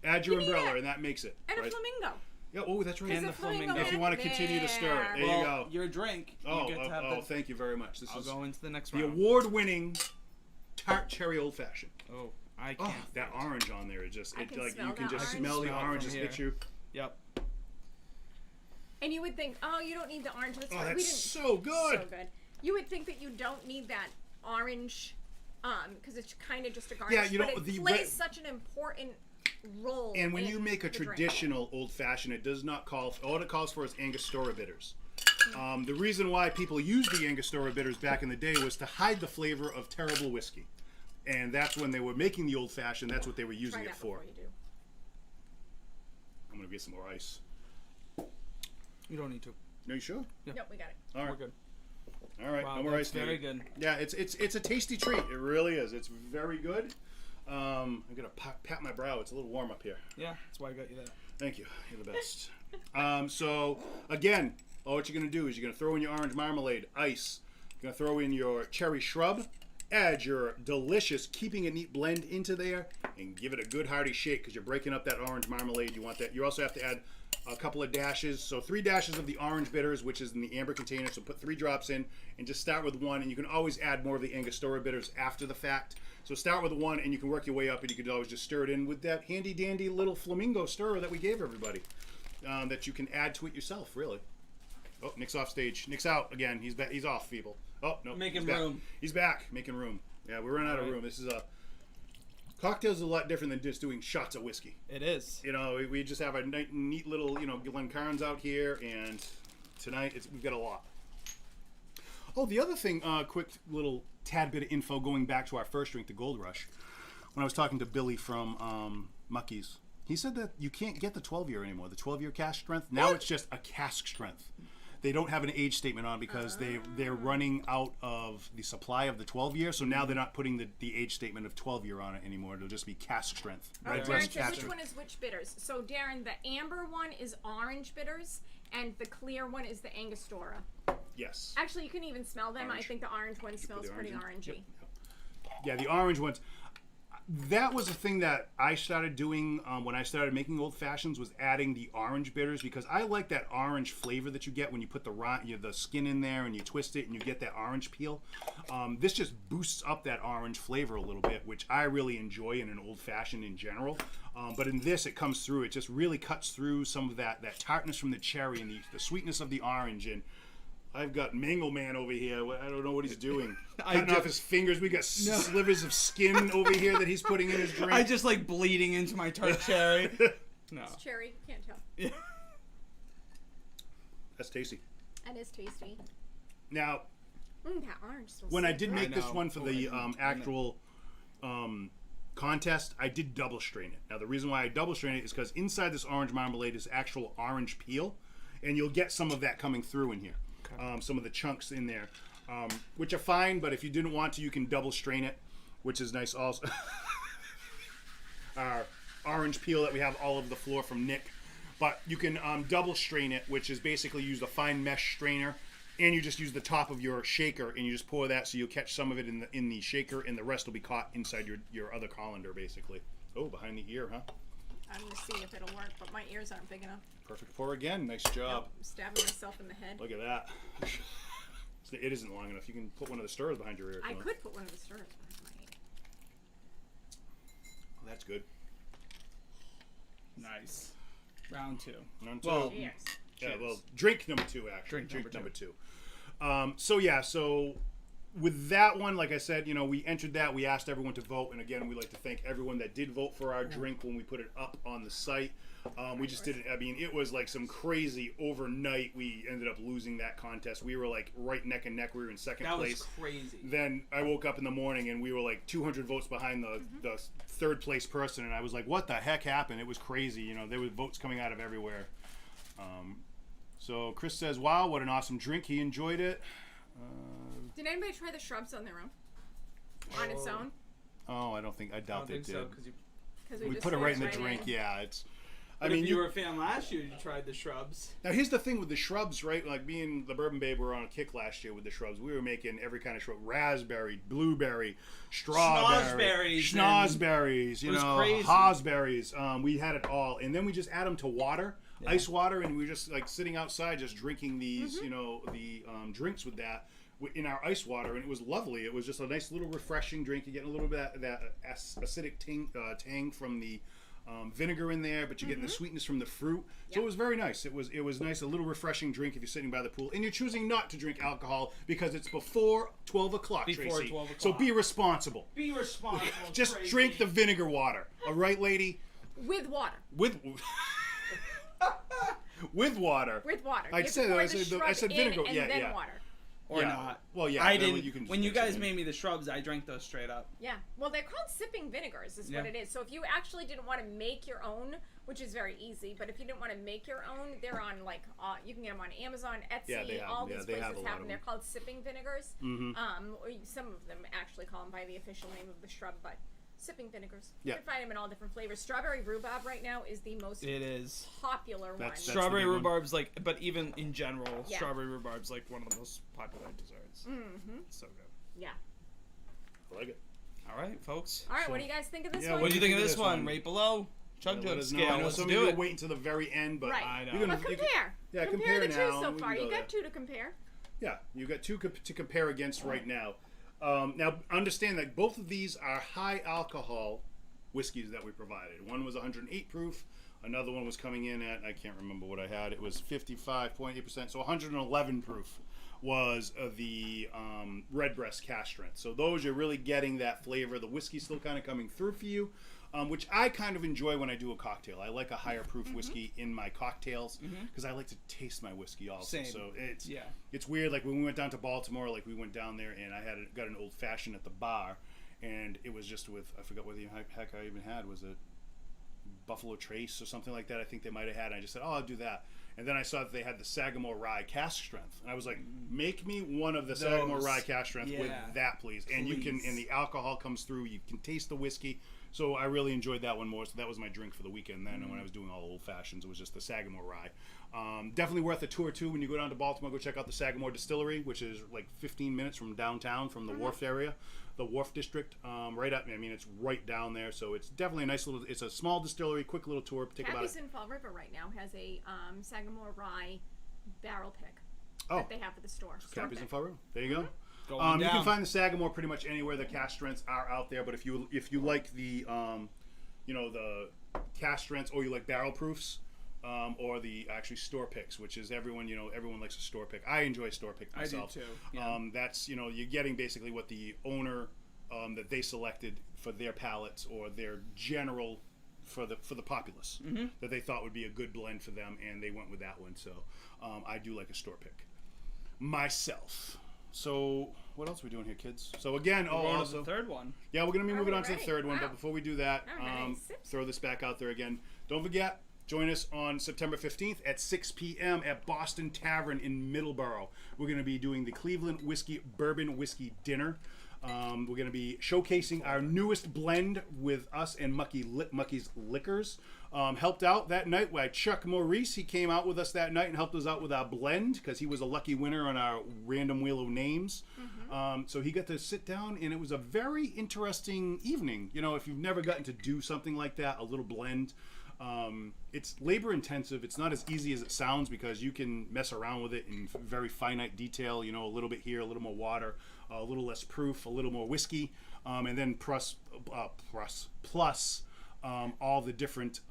Add your You need umbrella, it. and that makes it. and right? a flamingo. Yeah. Oh, that's right. And Because the flamingo. If you want to continue to stir it, there Well, you go. your drink. Oh, you get to have the, thank you very much. This I'll is go into the next the round. award-winning Tart Cherry Old Fashioned. Oh, I can't. Oh, that orange on there is just I can like smell you can that just orange. smell the Smell it orange from just hit here. you. Yep. And you would think, oh, you don't need the orange. That's Oh, that's so good. So good. You would think that you don't need that orange, because it's kind of just a garnish. Yeah, you know, but it plays such an important role. And when you make a traditional old fashioned, it does not call. All it calls for is Angostura bitters. The reason why people used the Angostura bitters back in the day was to hide the flavor of terrible whiskey, and that's when they were making the old fashioned. That's what they were using it for. You do. I'm gonna get some more ice. You don't need to. No, you sure? Yeah. Nope, we got it. All right. We're good. All right, Wow, no more ice. Very good. Yeah, it's a tasty treat. It really is. It's very good. I'm gonna pat my brow. It's a little warm up here. Yeah, that's why I got you that. Thank you. You're the best. So again, all what you're gonna do is you're gonna throw in your orange marmalade, ice. You're gonna throw in your cherry shrub. Add your delicious keeping it neat blend into there and give it a good hearty shake because you're breaking up that orange marmalade. You want that. You also have to add a couple of dashes. So 3 dashes of the orange bitters, which is in the amber container. So put 3 drops in and just start with 1. And you can always add more of the Angostura bitters after the fact. So start with 1 and you can work your way up and you can always just stir it in with that handy dandy little flamingo stirrer that we gave everybody that you can add to it yourself, really. Oh, Nick's off stage. Nick's out again. He's back. He's off, people. Oh, no. Making room. He's back. Making room. Yeah, we're running out of room. This is a... Cocktails are a lot different than just doing shots of whiskey. It is. You know, we just have a neat little, Glencairns out here, and tonight we've got a lot. Oh, the other thing, quick little tad bit of info going back to our first drink, the Gold Rush. When I was talking to Billy from Muckies, he said that you can't get the 12-year anymore, the 12-year cask strength. Now it's just a cask strength. They don't have an age statement on because they're running out of the supply of the 12-year, so now they're not putting the age statement of 12-year on it anymore. It'll just be cask strength. Darren says which one is which bitters. So Darren, the amber one is orange bitters, and the clear one is the Angostura. Yes. Actually, you can even smell them. Orange. I think the orange one smells pretty orangey. Yep. Yeah, the orange ones. That was a thing that I started doing when I started making old fashions, was adding the orange bitters, because I like that orange flavor that you get when you put the skin in there and you twist it and you get that orange peel. This just boosts up that orange flavor a little bit, which I really enjoy in an old fashioned in general. But in this, it comes through. It just really cuts through some of that tartness from the cherry and the sweetness of the orange. And I've got Mango Man over here. I don't know what he's doing. Cutting off his fingers. We got slivers of skin over here that he's putting in his drink. I just like bleeding into my Tart Cherry. No. It's cherry. Can't tell. Yeah. That's tasty. That is tasty. Now, that orange smells when so I did good. make this one for the actual contest, I did double strain it. Now, the reason why I double strain it is because inside this orange marmalade is actual orange peel, and you'll get some of that coming through in here. Some of the chunks in there, which are fine, but if you didn't want to, you can double strain it, which is nice also. Our orange peel that we have all over the floor from Nick. But you can double strain it, which is basically use a fine mesh strainer, and you just use the top of your shaker, and you just pour that, so you'll catch some of it in the shaker, and the rest will be caught inside your other colander, basically. Oh, behind the ear, huh? I'm going to see if it'll work, but my ears aren't big enough. Perfect pour again. Nice job. Nope, I'm stabbing myself in the head. Look at that. It isn't long enough. You can put one of the stirrers behind your ear. I could put one of the stirrers behind my ear. Oh, that's good. Nice. Round 2. Round 2. Well, Cheers. Yeah, well, drink number 2, actually. Drink number two. So with that one, like I said, we entered that. We asked everyone to vote, and again, we'd like to thank everyone that did vote for our drink when we put it up on the site. We just did it. I mean, it was like some crazy overnight. We ended up losing that contest. We were like right neck and neck. We were in second place. That was crazy. Then I woke up in the morning and we were like 200 votes behind the third place person, and I was like, "What the heck happened?" It was crazy. There were votes coming out of everywhere. So Chris says, "Wow, what an awesome drink! He enjoyed it." Did anybody try the shrubs on their own? On its own? Oh, I doubt they did. So, we put it right in the drink. Yeah, it's. But if you were a fan last year, you tried the shrubs. Now here's the thing with the shrubs, right? Like me and the Bourbon Babe were on a kick last year with the shrubs. We were making every kind of shrub: raspberry, blueberry, strawberry, schnozberries, crazy. hosberries. We had it all, and then we just add them to water, ice water, and we were just like sitting outside, just drinking these, the drinks with that in our ice water, and it was lovely. It was just a nice little refreshing drink. You get a little bit of that acidic tang from the vinegar in there, but you're getting the sweetness from the fruit. So it was very nice. It was nice, a little refreshing drink if you're sitting by the pool. And you're choosing not to drink alcohol because it's before 12 o'clock, Tracy. 12 o'clock. So be responsible. Be responsible. Just Tracy. drink the vinegar water. All right, lady? With water. With water. With water. I said vinegar. And Yeah, then yeah. water. Or not. Well, yeah. I then didn't. When you guys made me the shrubs, I drank those straight up. Yeah. Well, they're called sipping vinegars, is what it is. So if you actually didn't want to make your own, which is very easy, but if you didn't want to make your own, they're on you can get them on Amazon, Etsy, all these places have them. They're called sipping vinegars. Or some of them actually call them by the official name of the shrub, but sipping vinegars. You can find them in all different flavors. Strawberry rhubarb right now is the most popular one. Strawberry rhubarb's but even in general, strawberry rhubarb's like one of the most popular desserts. It's so good. Yeah. I like it. All right, folks. All right, what do you guys think of this one? What do you think of this one? Right below. Chug jug scale. I know some of you will wait until the very end, but I know. But compare. Compare the now. two so far. You got two to compare. Yeah, you got two to compare against right now. Now, understand that both of these are high alcohol whiskeys that we provided. One was 108 proof. Another one was coming in at, I can't remember what I had. It was 55.8%. So 111 proof was the Redbreast cask strength. So those, you're really getting that flavor. The whiskey's still kind of coming through for you. Which I kind of enjoy when I do a cocktail. I like a higher proof whiskey in my cocktails because I like to taste my whiskey also. Same. So it's weird. Like when we went down to Baltimore, like we went down there and I got an old fashioned at the bar, and it was just with, I forgot what the heck I even had. Was it Buffalo Trace or something like that? I think they might have had. And I just said, oh, I'll do that. And then I saw that they had the Sagamore Rye cask strength, and I was like, make me one of the Sagamore Rye cask strength with that, please. And you can, and the alcohol comes through. You can taste the whiskey. So I really enjoyed that one more. So that was my drink for the weekend then. And when I was doing all old fashions, it was just the Sagamore Rye. Definitely worth a tour too. When you go down to Baltimore, go check out the Sagamore Distillery, which is like 15 minutes from downtown, from the Wharf area, the Wharf District. Right up. I mean, it's right down there. So it's definitely a nice little. It's a small distillery, quick little tour. Cappy's in Fall River right now has a Sagamore Rye barrel pick that they have at the store. Cappy's in Fall River. There you go. You can find the Sagamore pretty much anywhere the cask strengths are out there. But if you like the the cask strengths, or you like barrel proofs, or the actually store picks, which is everyone likes a store pick. I enjoy store pick myself. I do too. Yeah. That's you're getting basically what the owner that they selected for their palates or their general for the populace that they thought would be a good blend for them, and they went with that one. So I do like a store pick myself. So what else are we doing here, kids? So again, also the third one. Yeah, we're going to be moving on to the third one. Wow. But before we do that, throw this back out there again. Don't forget, join us on September 15th at 6 p.m. at Boston Tavern in Middleborough. We're going to be doing the Cleveland Whiskey Bourbon Whiskey Dinner. We're going to be showcasing our newest blend with us and Mucky's Liquors. Helped out that night by Chuck Maurice. He came out with us that night and helped us out with our blend because he was a lucky winner on our random wheel of names. So he got to sit down, and it was a very interesting evening. If you've never gotten to do something like that, a little blend. It's labor intensive. It's not as easy as it sounds because you can mess around with it in very finite detail. A little bit here, a little more water, a little less proof, a little more whiskey, and then plus all the different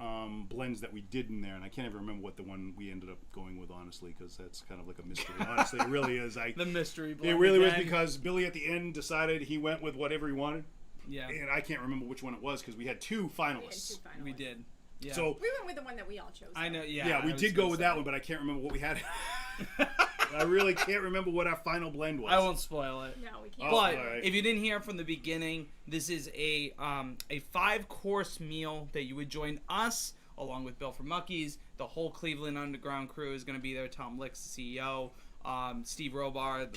blends that we did in there. And I can't even remember what the one we ended up going with, honestly, because that's kind of like a mystery. Honestly, it really is. The mystery blend. It really was because Billy at the end decided he went with whatever he wanted. Yeah. And I can't remember which one it was because we had two finalists. We did. Yeah. So we went with the one that we all chose. I know. Yeah. Yeah, we did go with that one, but I can't remember what we had. I really can't remember what our final blend was. I won't spoil it. No, we can't. But if you didn't hear from the beginning, this is a 5-course meal that you would join us along with Bill from Muckies. The whole Cleveland Underground crew is going to be there. Tom Licks, the CEO. Steve Robar,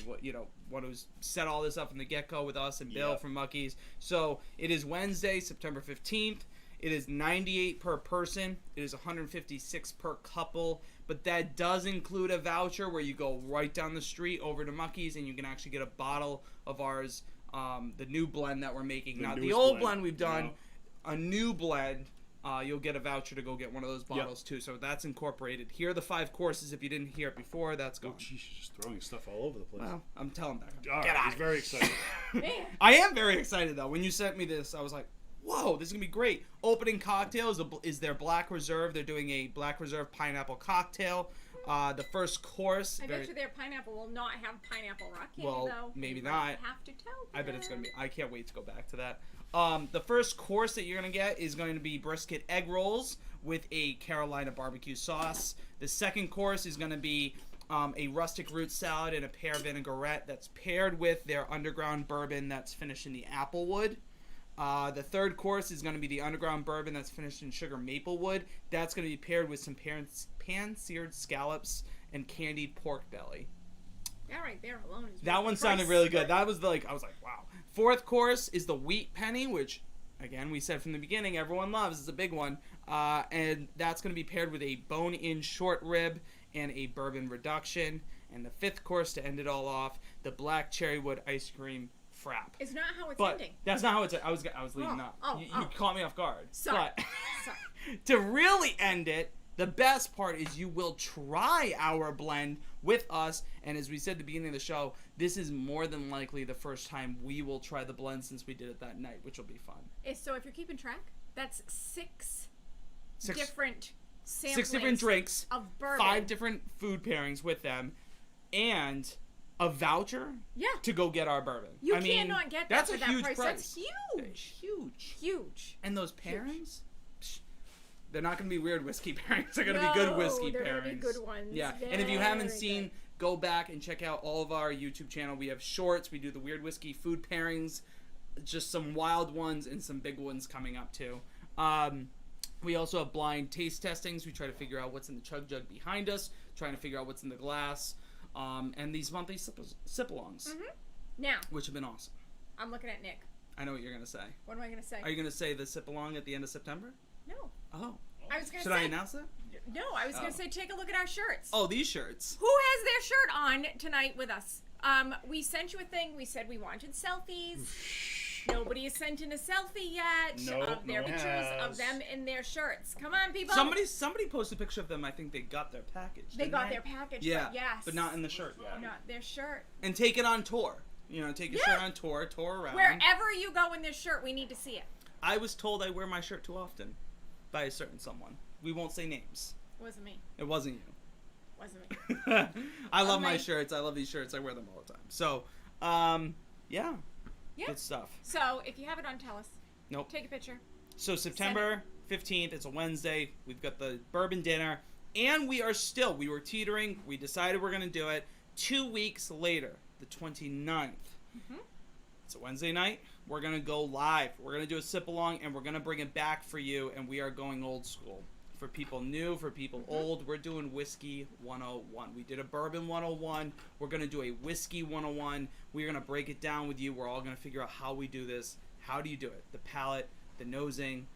one who's set all this up from the get-go with us, and Bill from Muckies. So it is Wednesday, September 15th. It is $98 per person. It is $156 per couple. But that does include a voucher where you go right down the street over to Muckies and you can actually get a bottle of ours, the new blend that we're making. Not the old blend we've done, a new blend. You'll get a voucher to go get one of those bottles too. So that's incorporated. Here are the 5 courses. If you didn't hear it before, that's gone. Oh, geez, you're just throwing stuff all over the place. Well, I'm telling that. All right, he's very excited. I am very excited though. When you sent me this, I was like, whoa, this is going to be great. Opening cocktail is their Black Reserve. They're doing a Black Reserve pineapple cocktail. The first course. I bet you their pineapple will not have pineapple rock candy, well, though. Maybe You not. might have to tell them. I bet it's going to be. I can't wait to go back to that. The first course that you're going to get is going to be brisket egg rolls with a Carolina barbecue sauce. The second course is going to be a rustic root salad and a pear vinaigrette that's paired with their underground bourbon that's finished in the applewood. The third course is going to be the underground bourbon that's finished in sugar maplewood. That's going to be paired with some pan-seared scallops and candied pork belly. That right there alone is that one sounded really good. That was I was like, wow. Fourth course is the wheat penny, which, again, we said from the beginning, everyone loves. It's a big one. And that's going to be paired with a bone-in short rib and a bourbon reduction. And the fifth course, to end it all off, the black cherry wood ice cream frap. It's not how it's but ending. That's not how it's. I was leading up. You caught me off guard. Sorry. But Sorry. to really end it, the best part is you will try our blend with us. And as we said at the beginning of the show, this is more than likely the first time we will try the blend since we did it that night, which will be fun. So if you're keeping track, that's six different samplings. 6 different drinks, of bourbon. 5 different food pairings with them, and a voucher to go get our bourbon. You cannot get that for that huge price. That's huge. Huge. Huge. And those pairings? They're not going to be weird whiskey pairings. They're going to be good whiskey they're pairings. They're going to be good ones. Yeah. Very, and if you haven't seen, go back and check out all of our YouTube channel. We have shorts. We do the weird whiskey food pairings. Just some wild ones and some big ones coming up too. We also have blind taste testings. We try to figure out what's in the chug jug behind us. Trying to figure out what's in the glass. And these monthly sip-alongs. Mm-hmm. Now. Which have been awesome. I'm looking at Nick. I know what you're going to say. What am I going to say? Are you going to say the sip-along at the end of September? No. Oh. I was going to say. Should I announce that? No, I was going to say take a look at our shirts. Oh, these shirts. Who has their shirt on tonight with us? We sent you a thing. We said we wanted selfies. Nobody has sent in a selfie yet of their pictures of them in their shirts. Come on, people. Somebody posted a picture of them. I think they got their package. They got their package. Yeah, but yes, but not in the shirt yet. Not their shirt. And take it on tour. Take your shirt on tour around. Wherever you go in this shirt, we need to see it. I was told I wear my shirt too often by a certain someone. We won't say names. It wasn't me. It wasn't you. Wasn't me. I love my shirts. I love these shirts. I wear them all the time. So, yeah. Good stuff. So, if you have it on, tell us. Nope. Take a picture. So, September 15th, it's a Wednesday. We've got the bourbon dinner. And we were teetering. We decided we're going to do it 2 weeks later, the 29th. Mm-hmm. It's a Wednesday night. We're going to go live. We're going to do a sip-along, and we're going to bring it back for you, and we are going old school. For people new, for people old, we're doing Whiskey 101. We did a Bourbon 101. We're going to do a Whiskey 101. We're going to break it down with you. We're all going to figure out how we do this. How do you do it? The palate, the nosing.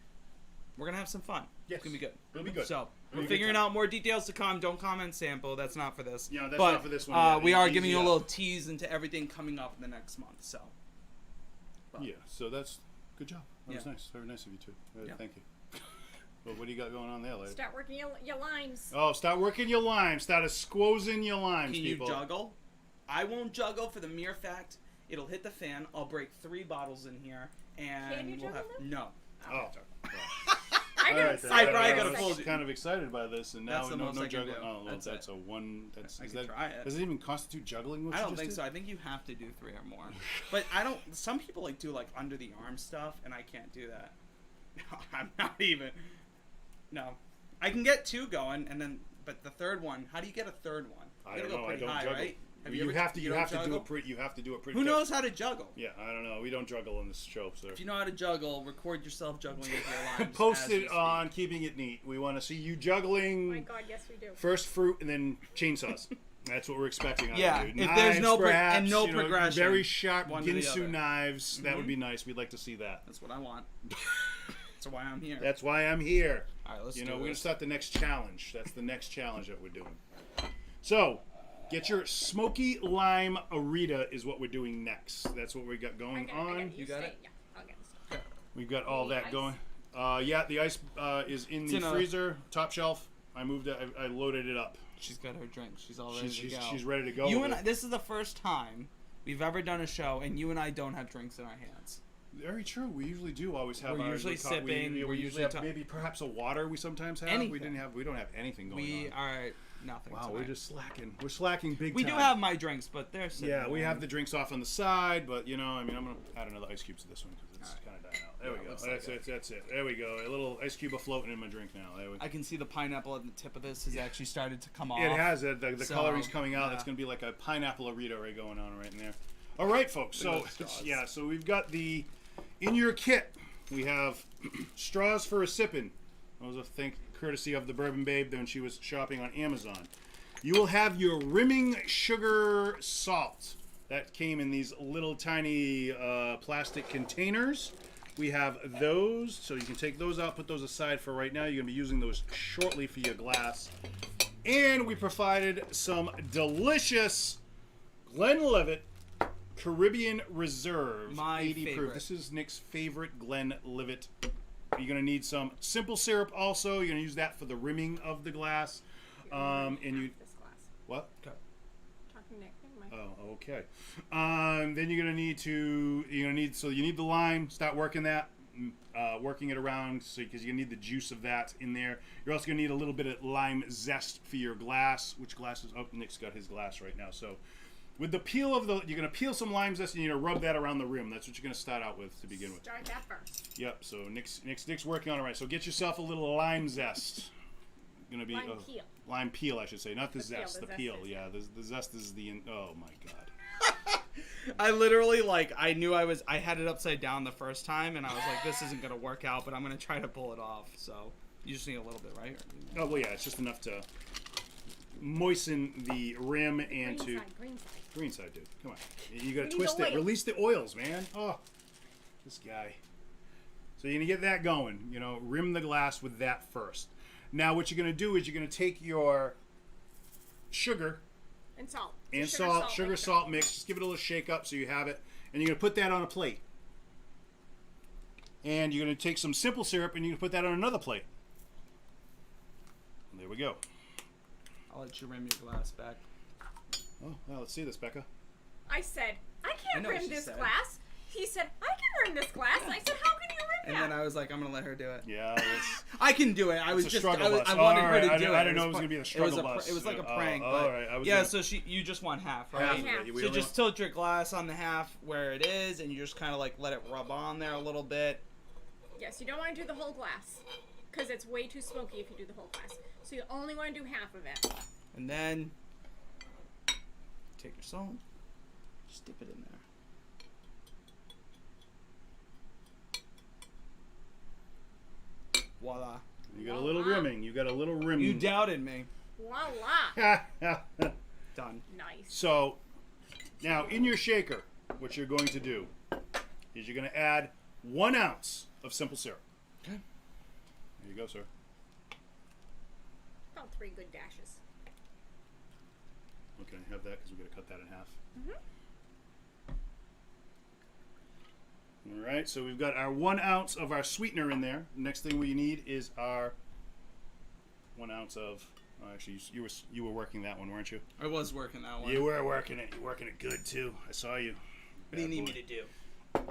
We're going to have some fun. Yes. It's going to be good. It'll be good. So, we're figuring out more details to come. Don't comment sample. That's not for this. Yeah, that's not for this one. We are giving you a little tease into everything coming up in the next month. So. Well. Yeah, so that's good job. That was nice. Very nice of you two. Thank you. Well, what do you got going on there, lady? Start working your limes. Oh, start working your limes. Start squozing your limes, people. Can you juggle? I won't juggle for the mere fact it'll hit the fan. I'll break 3 bottles in here, and Can you juggle them? No. Oh. I was kind of excited by this, and now no juggling. Oh, that's a one. I can try it. Does it even constitute juggling? I don't think so. I think you have to do 3 or more. But I don't. Some people do under the arm stuff, and I can't do that. No, I'm not even. No, I can get 2 going, and then but the third one. How do you get a third one? I don't know. I don't juggle. Right? You have to do it pretty. Who knows how to juggle? Yeah, I don't know. We don't juggle on this show, sir. If you know how to juggle, record yourself juggling with your limes. Post it on Keeping It Neat. We want to see you juggling. Oh my God, yes we do. First fruit and then chainsaws. That's what we're expecting. Yeah, if knives, there's no perhaps, progression, very sharp one Ginsu knives. That would be nice. We'd like to see that. That's what I want. That's why I'm here. That's why I'm here. All right, let's do we're this. gonna start the next challenge. That's the next challenge that we're doing. So, get your smoky lime Arita is what we're doing next. That's what we got going on. You got it? Yeah, I'll get this. We've got all that going. Yeah, the ice is in the freezer, top shelf. I moved it. I loaded it up. She's got her drink. She's all ready to go. She's ready to go. This is the first time we've ever done a show, and you and I don't have drinks in our hands. Very true. We usually do always have. We're ours usually with sipping. We we're usually have maybe perhaps a water. We sometimes have. Anything. We don't have anything going on. We are nothing. Wow, tonight. we're just slacking. We're slacking big We time. do have my drinks, but they're sitting Yeah, we there. have the drinks off on the side, but you know, I mean, I'm gonna add another ice cube to this one because it's kind of dying out. There we go. That's it. There we go. A little ice cube floating in my drink now. There we go. I can see the pineapple at the tip of this has actually started to come off. It has. The So, coloring's coming out. yeah. It's gonna be like a pineapple Arito right going on right in there. All right, folks. So yeah, so we've got the in your kit. We have straws for a sippin'. That was a think courtesy of the Bourbon Babe when she was shopping on Amazon. You will have your rimming sugar salt. That came in these little tiny plastic containers. We have those, so you can take those out, put those aside for right now. You're going to be using those shortly for your glass. And we provided some delicious Glenlivet Caribbean Reserve. My 80 proof. favorite. This is Nick's favorite Glenlivet. You're going to need some simple syrup also. You're going to use that for the rimming of the glass. And you... This glass. What? Okay. Talking Nick. Never mind. Oh, okay. Then you're gonna need you need the lime. Start working that, working it around, because you need the juice of that in there. You're also gonna need a little bit of lime zest for your glass. Which glass is? Oh, Nick's got his glass right now. So, with the peel of you're gonna peel some lime zest and you're gonna rub that around the rim. That's what you're gonna start out with to begin with. Start that first. Yep. So Nick's working on it right. So get yourself a little lime zest. Gonna be Lime peel. Lime peel, I should say, not the The peel, zest. the The zest peel, is- yeah. The zest is the. Oh my god. I literally I knew I had it upside down the first time, and I was like, this isn't gonna work out, but I'm gonna try to pull it off. So you just need a little bit, right? Oh well, yeah. It's just enough to moisten the rim and Green to side, green side. green side, dude. Come on, you gotta We need twist the it. oil. Release the oils, man. Oh, this guy. So you're gonna get that going. You know, rim the glass with that first. Now, what you're gonna do is you're gonna take your sugar And salt. and sugar mixture. salt mix. Just give it a little shake up so you have it, and you're gonna put that on a plate. And you're gonna take some simple syrup and you're gonna put that on another plate. And there we go. I'll let you rim your glass back. Oh, well, let's see this, Becca. I said, I I can't know what rim she this said. glass. He said, I can rim this glass. I said, how can you And rim then that? I was like, I'm gonna let her do it. Yeah, it's, I can do it. I was a just struggle bus. I wanted All her right, to I do didn't- it. I didn't know it was gonna be a struggle bus. It was like a Oh, prank. all but right, I was yeah, gonna- so you just want half, half right? of it. We So only just tilt your glass on the half where it is, and you just kind of like let it rub on there a little bit. Yes, you don't want to do the whole glass because it's way too smoky if you do the whole glass. So you only want to do half of it. And then take your salt, just dip it in there. Voila. You got a little Voila. rimming. You got a little rimming. You doubted me. Voila. Done. Nice. So, now in your shaker, what you're going to do is you're going to add 1 ounce of simple syrup. Okay. There you go, sir. About 3 good dashes. Okay, have that because we're going to cut that in half. All right, so we've got our 1 ounce of our sweetener in there. Next thing we need is our 1 ounce of. Oh, actually, you were working that one, weren't you? I was working that one. You were working it. You're working it good too. I saw you. What do you Bad need boy. me to do?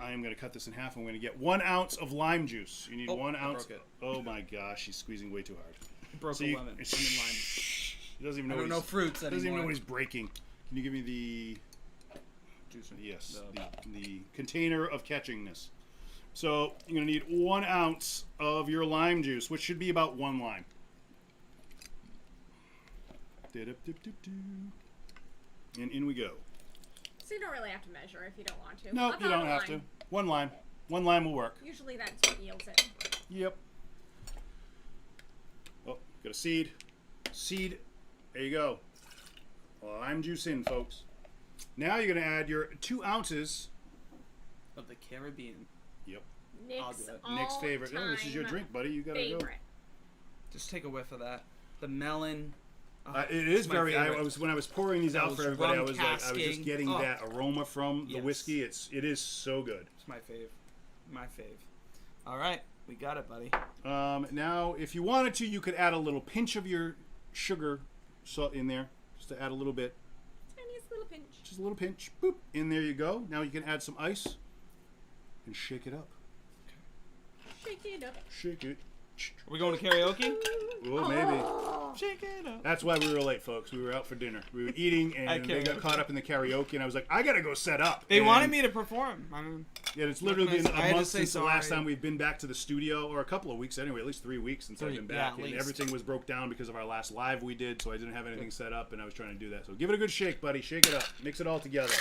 I am going to cut this in half. I'm going to get 1 ounce of lime juice. You need Oh, 1 I ounce. broke it. Oh my gosh, he's squeezing way too hard. Broke So the you- lemon lime. He doesn't even know. I don't know what he's- fruits Doesn't even know anymore. what he's breaking. Can you give me the Juicer. yes No. the container of catchingness? So you're going to need 1 ounce of your lime juice, which should be about 1 lime. And in we go. So you don't really have to measure if you don't want to. No, About you don't a have to. lime. 1 lime. 1 lime will work. Usually that's what yields it. Yep. Oh, got a seed. Seed. There you go. Lime juice in, folks. Now you're going to add your 2 ounces. Of the Caribbean. Yep. I'll Nick's do it. Nick's favorite. Oh, this is your all-time drink, buddy. You got to go. favorite. Just take a whiff of that. The melon. It is my very. favorite. When I was pouring these out Those for everybody, I rum was just casking. getting Oh. that aroma from the Yes. whiskey. It is so good. It's my fave. My fave. All right. We got it, buddy. Now, if you wanted to, you could add a little pinch of your sugar salt in there, just to add a little bit, Tiniest little pinch. just a little pinch. Boop, in there you go. Now you can add some ice. and shake it up. Shake it up. Shake it. Are we going to karaoke? Oh, maybe. Shake it up. That's why we were late, folks. We were out for dinner. We were eating, and they got karaoke. caught up in the karaoke, and I was like, I gotta go set up. They And wanted me to perform. I mean, Yeah, it's literally been I a had to month say since the last sorry. time we've been back to the studio, or a couple of weeks anyway, at least 3 weeks since I've been back, at and least. everything was broke down because of our last live we did, so I didn't have anything set up, and I was trying to do that. So give it a good shake, buddy. Shake it up. Mix it all together.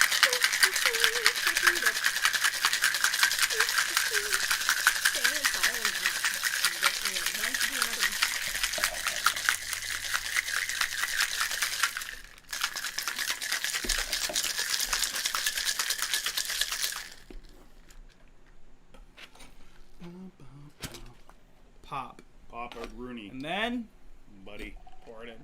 pop. Pop a Rooney, And then buddy. pour it in.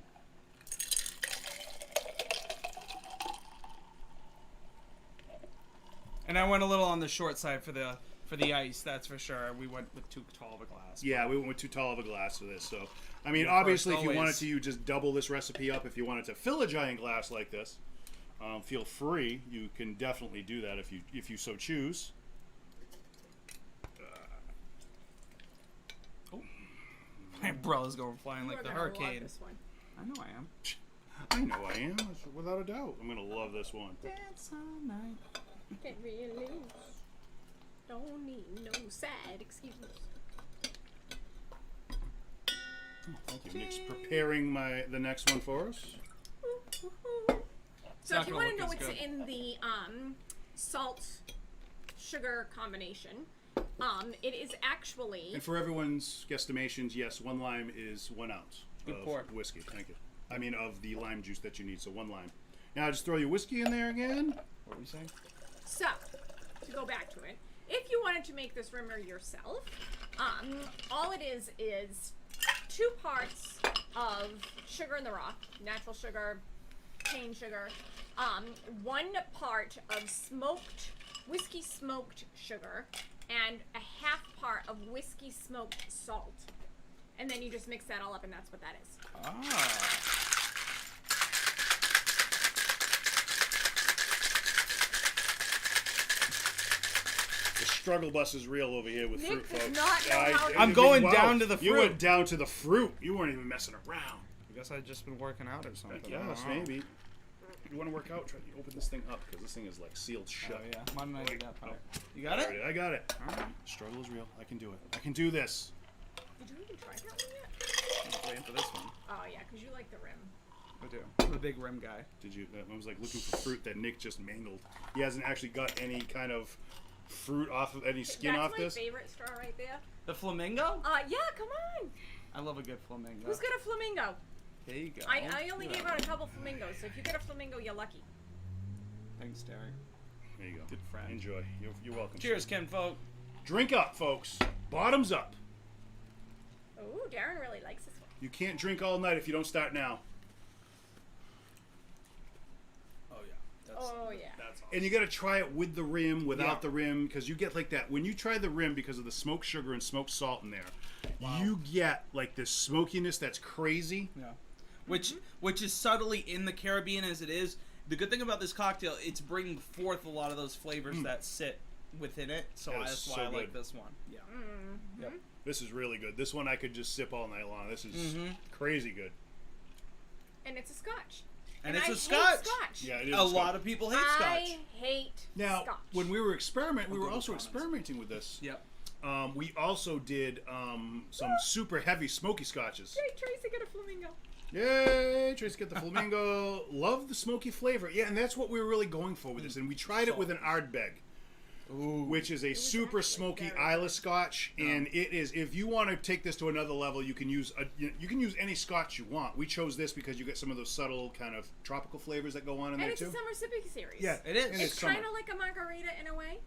And I went a little on the short side for the ice, that's for sure. We went with too tall of a glass. Yeah, we went with too tall of a glass for this. So, I mean, Yeah, obviously, first if you wanted always. to, you just double this recipe up. If you wanted to fill a giant glass like this, feel free. You can definitely do that if you so choose. My umbrella's going flying like the You're gonna love hurricane. this one. I know I am. I know I am, without a doubt. I'm gonna love this one. Dance all night. Can't really. Don't need no sad excuses. Thank you. Nick's preparing the next one for us. So not if you gonna want to know look as what's good. in the salt sugar combination, it is actually And for everyone's guesstimations, yes, 1 lime is 1 ounce Good of pour. whiskey. Thank you. I mean, of the lime juice that you need, so 1 lime. Now just throw your whiskey in there again. What were you saying? so. To go back to it, if you wanted to make this rimmer yourself, all it is 2 parts of sugar in the rock, natural sugar, cane sugar, 1 part of whiskey smoked sugar, and a 1/2 part of whiskey smoked salt. And then you just mix that all up, and that's what that is. Ah. The struggle bus is real over here with Nick fruit, does folks. not know how to- I'm going down to the You fruit. went down to the fruit. You weren't even messing around. I guess I've just been working out or something. Yes, maybe. You want to work out? Try to open this thing up because this thing is like sealed shut. Oh, yeah. Why didn't I do that part? Oh. You got it? I got it. All right. Struggle is real. I can do it. I can do this. Did you even try that one yet? I'm waiting for this one. Oh, yeah, because you like the rim. I do. I'm the big rim guy. Did you? I was like looking for fruit that Nick just mangled. He hasn't actually got any kind of fruit off of any skin That's off my this. favorite straw right there. The flamingo? Yeah, come on. I love a good flamingo. Who's got a flamingo? There you go. I only Yeah. gave out a couple flamingos, so if you get a flamingo, you're lucky. Thanks, Derek. There you go. Good friend. Enjoy. You're welcome. Cheers, Ken folk. Drink up, folks. Bottoms up. Oh, Darren really likes this one. You can't drink all night if you don't start now. Oh, yeah. That's, Oh, yeah. That's awesome. And you got to try it with the rim, without Yeah. the rim, because you get like that. When you try the rim, because of the smoked sugar and smoked salt in there, you get like this smokiness that's crazy. Yeah. Which is subtly in the Caribbean as it is. The good thing about this cocktail, it's bringing forth a lot of those flavors that sit within it. So That is that's why so I like good. this one. Yeah. Yep. This is really good. This one I could just sip all night long. This is Mm-hmm. crazy good. And it's a scotch. And it's I a hate scotch. scotch. Yeah, it is. A lot of people hate scotch. I hate Now, scotch. when we were experimenting, we I'll were go with also comments. experimenting with this. Yep. We also did some super heavy smoky scotches. Hey, Tracy, get a flamingo. Yay! Trace get the flamingo. Love the smoky flavor. Yeah, and that's what we were really going for with this. And we tried it with an Ardbeg, which is a super actually smoky very Isla Scotch. And it is. If you want to take this to another level, you can use any Scotch you want. We chose this because you get some of those subtle kind of tropical flavors that go on in And there it's too. a summer sipping series. Yeah, It is. And It's summer. kind of like a margarita in a way.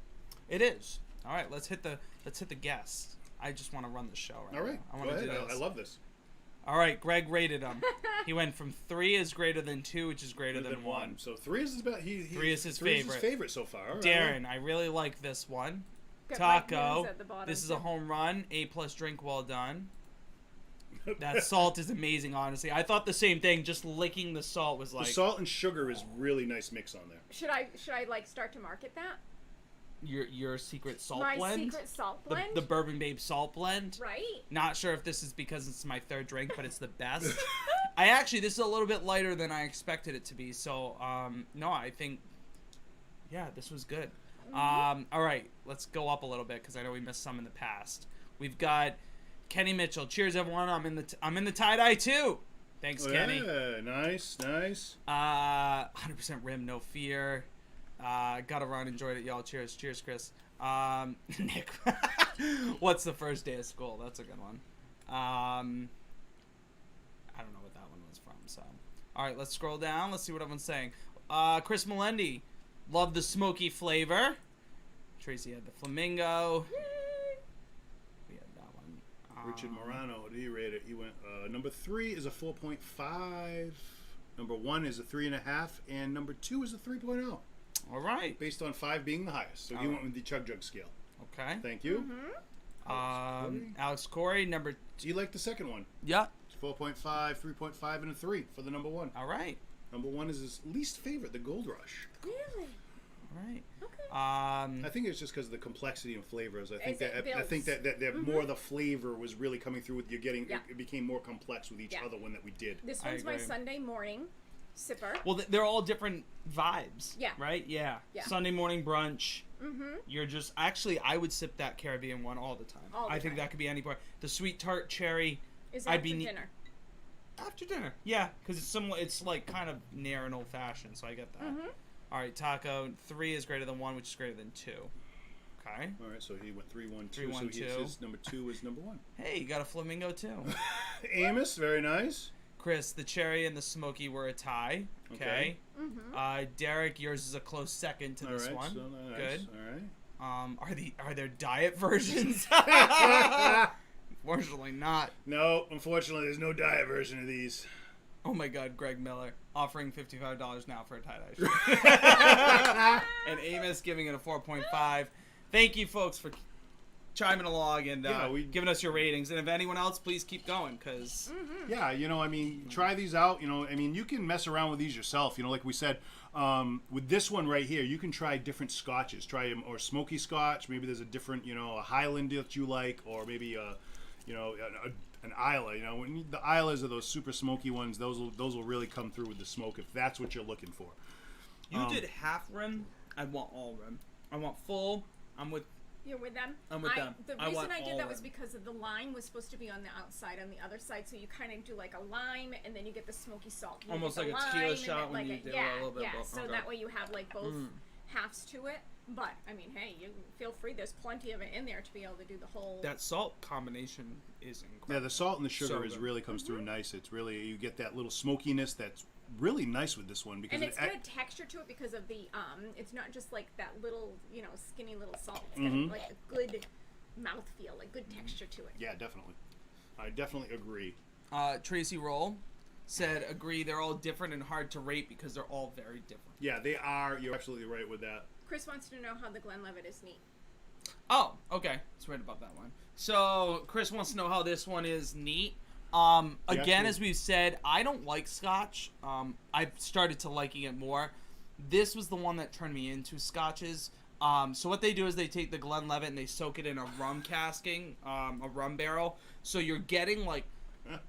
It is. All right, let's hit the guests. I just want to run the show right All right, now. I go want to ahead. do this. I love this. All right, Greg rated them. He went from 3 is greater than 2, which is greater than 1. So 3 is about Three is his three is favorite. his favorite so far. All right. Darren, I really like this one. Got my Taco, names at the bottom, this is a too. home run. A+ drink, well done. That salt is amazing, honestly. I thought the same thing. Just licking the salt was The like, salt and sugar is really nice mix on there. Should I like start to market that? your secret salt My blend. secret salt blend. The Bourbon Babe salt blend. Right. Not sure if this is because it's my third drink, but it's the best. This is a little bit lighter than I expected it to be. So, no, I think, yeah, this was good. All right, let's go up a little bit because I know we missed some in the past. We've got Kenny Mitchell. Cheers, everyone. I'm in the tie-dye too. Thanks, Kenny. Yeah, nice. 100% rim, no fear. Gotta run, enjoyed it, y'all. Cheers, Chris. Nick, what's the first day of school? That's a good one. I don't know what that one was from. So, all right, let's scroll down. Let's see what everyone's saying. Chris Melendi, love the smoky flavor. Tracy had the flamingo. We had that one. Richard Morano, what did he rate it? He went, number 3 is a 4.5. Number 1 is a 3.5. And number 2 is a 3.0. All right. Based on 5 being the highest. So he went with the Chug Jug scale. Okay. Thank you. Alex Corey, number... Do you like the second one? Yeah. 4.5, 3.5, and a 3 for the number 1. All right. Number 1 is his least favorite, the Gold Rush. Really? All right. Okay. I think it's just because of the complexity and flavors. I think that more of the flavor was really coming through with you getting. Yeah. It became more complex with each other one that we did. This one's my Sunday morning sipper. Well, they're all different vibes. Yeah. Right? Yeah. Sunday morning brunch. You're just... Actually, I would sip that Caribbean one all the time. I think that could be any part. The sweet tart cherry... Is after dinner. After dinner. Yeah, because it's like kind of near an old-fashioned, so I get that. All right, Taco. 3 is greater than 1, which is greater than 2. Okay. All right, so he went 3, 1, 2. 3, 1, 2. His number 2 is number 1. Hey, you got a flamingo too. Amos, very nice. Chris, the cherry and the smoky were a tie. Okay. Derek, yours is a close second to this one. So nice. Good. All right. Are there diet versions? Unfortunately not. No, unfortunately, there's no diet version of these. Oh my God, Greg Miller offering $55 now for a tie-dye shirt. And Amos giving it a 4.5. Thank you, folks, for chiming along and giving us your ratings. And if anyone else, please keep going, because... Yeah, try these out. You can mess around with these yourself. Like we said, with this one right here, you can try different scotches. Try them, or smoky scotch. Maybe there's a different, a Highland that you like, or maybe an Isla. The Islas are those super smoky ones. Those will really come through with the smoke if that's what you're looking for. You did half rim. I want all rim. I want full. You're with them? I'm with them. The reason I did that was because the lime was supposed to be on the outside, on the other side, so you kind of do like a lime, and then you get the smoky salt. Almost like a tequila shot when you do a little bit. Yeah, so that way you have like both halves to it. But, hey, you feel free. There's plenty of it in there to be able to do the whole... That salt combination is incredible. Yeah, the salt and the sugar really comes through nice. It's really... You get that little smokiness that's really nice with this one. Because and it's good texture to it because of the... it's not just like that little, skinny little salt. It's got like a good mouthfeel, like good texture to it. Yeah, definitely. I definitely agree. Tracy Roll said, agree, they're all different and hard to rate because they're all very different. Yeah, they are. You're absolutely right with that. Chris wants to know how the Glenlivet is neat. Oh, okay. It's right above that one. So, Chris wants to know how this one is neat. Again, as we've said, I don't like scotch. I've started to liking it more. This was the one that turned me into scotches. So what they do is they take the Glenlivet and they soak it in a rum casking, a rum barrel. So you're getting like...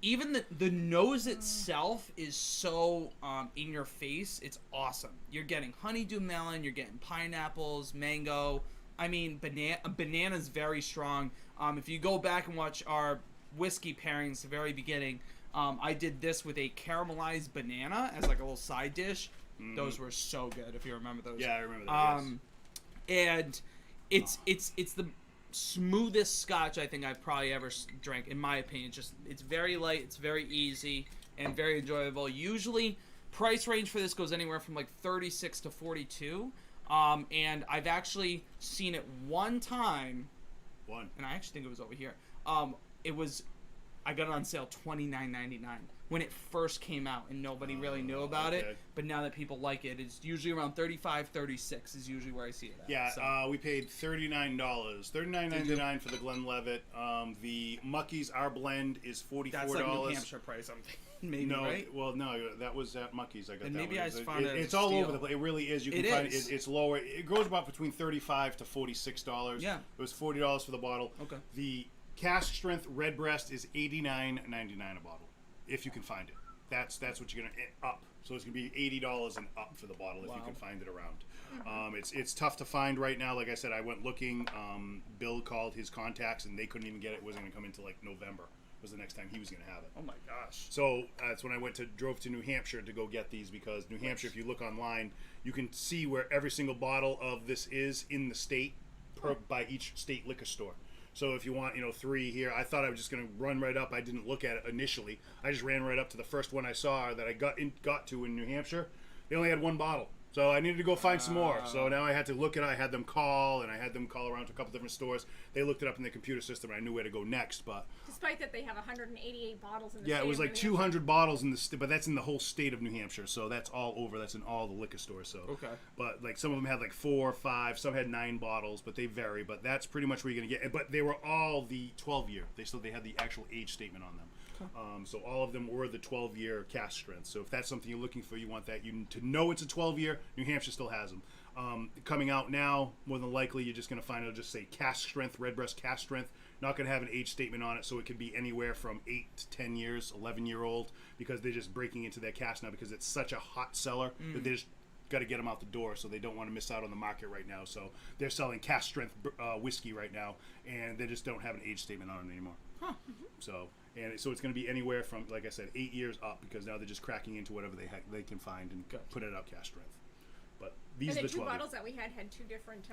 Even the nose itself is so in your face. It's awesome. You're getting honeydew melon. You're getting pineapples, mango. Banana's very strong. If you go back and watch our whiskey pairings at the very beginning, I did this with a caramelized banana as like a little side dish. Those were so good. If you remember those. Yeah, I remember that. And it's the smoothest scotch I think I've probably ever drank, in my opinion. It's very light, it's very easy, and very enjoyable. Usually, price range for this goes anywhere from like 36 to 42. And I've actually seen it one time. And I actually think it was over here. I got it on sale $29.99 when it first came out, and nobody really knew about it. But now that people like it, it's usually around $35, $36 is usually where I see it at. Yeah, so. We paid $39, $39.99 for the Glenlivet. The Muckies, our blend, is $44. That's like New Hampshire price, I'm thinking. Maybe, No, right? well, no, that was at Muckies. I got And that maybe one. I just found it as It's a all steal. over the place. It really is. You can It find is. it. It's lower. It goes about between $35 to $46. Yeah. It was $40 for the bottle. Okay. The Cask Strength Redbreast is $89.99 a bottle, if you can find it. That's what you're gonna up. So it's gonna be $80 and up for the bottle if you can find it around. It's tough to find right now. Like I said, I went looking. Bill called his contacts and they couldn't even get it. It wasn't gonna come until like November. Was the next time he was going to have it. Oh my gosh. So that's when I drove to New Hampshire to go get these, because New Hampshire, if you look online, you can see where every single bottle of this is in the state by each state liquor store. So if you want, 3 here, I thought I was just going to run right up. I didn't look at it initially. I just ran right up to the first one I saw that I got to in New Hampshire. They only had one bottle. So I needed to go find some more. So now I had to look at it. I had them call, and I had them call around to a couple different stores. They looked it up in their computer system, and I knew where to go next. But despite that, they have 188 bottles in the yeah, state it was of like New Hampshire. 200 bottles in the but that's in the whole state of New Hampshire. So that's all over. That's in all the liquor stores. So Okay. But like some of them had like 4 or 5. Some had 9 bottles, but they vary. But that's pretty much where you're gonna get. But they were all the 12-year. They had the actual age statement on them. So all of them were the 12-year cask strength. So if that's something you're looking for, you want that to know it's a 12-year. New Hampshire still has them. Coming out now, more than likely, you're just going to find it'll just say cask strength, Redbreast cask strength. Not going to have an age statement on it, so it could be anywhere from 8 to 10 years, 11-year-old, because they're just breaking into their cask now because it's such a hot seller that they just got to get them out the door, so they don't want to miss out on the market right now. So they're selling cask strength whiskey right now, and they just don't have an age statement on it anymore. Huh. So it's going to be anywhere from, like I said, 8 years up, because now they're just cracking into whatever they can find and put it out cask strength. But these and are the the 2 12. bottles that we had 2 different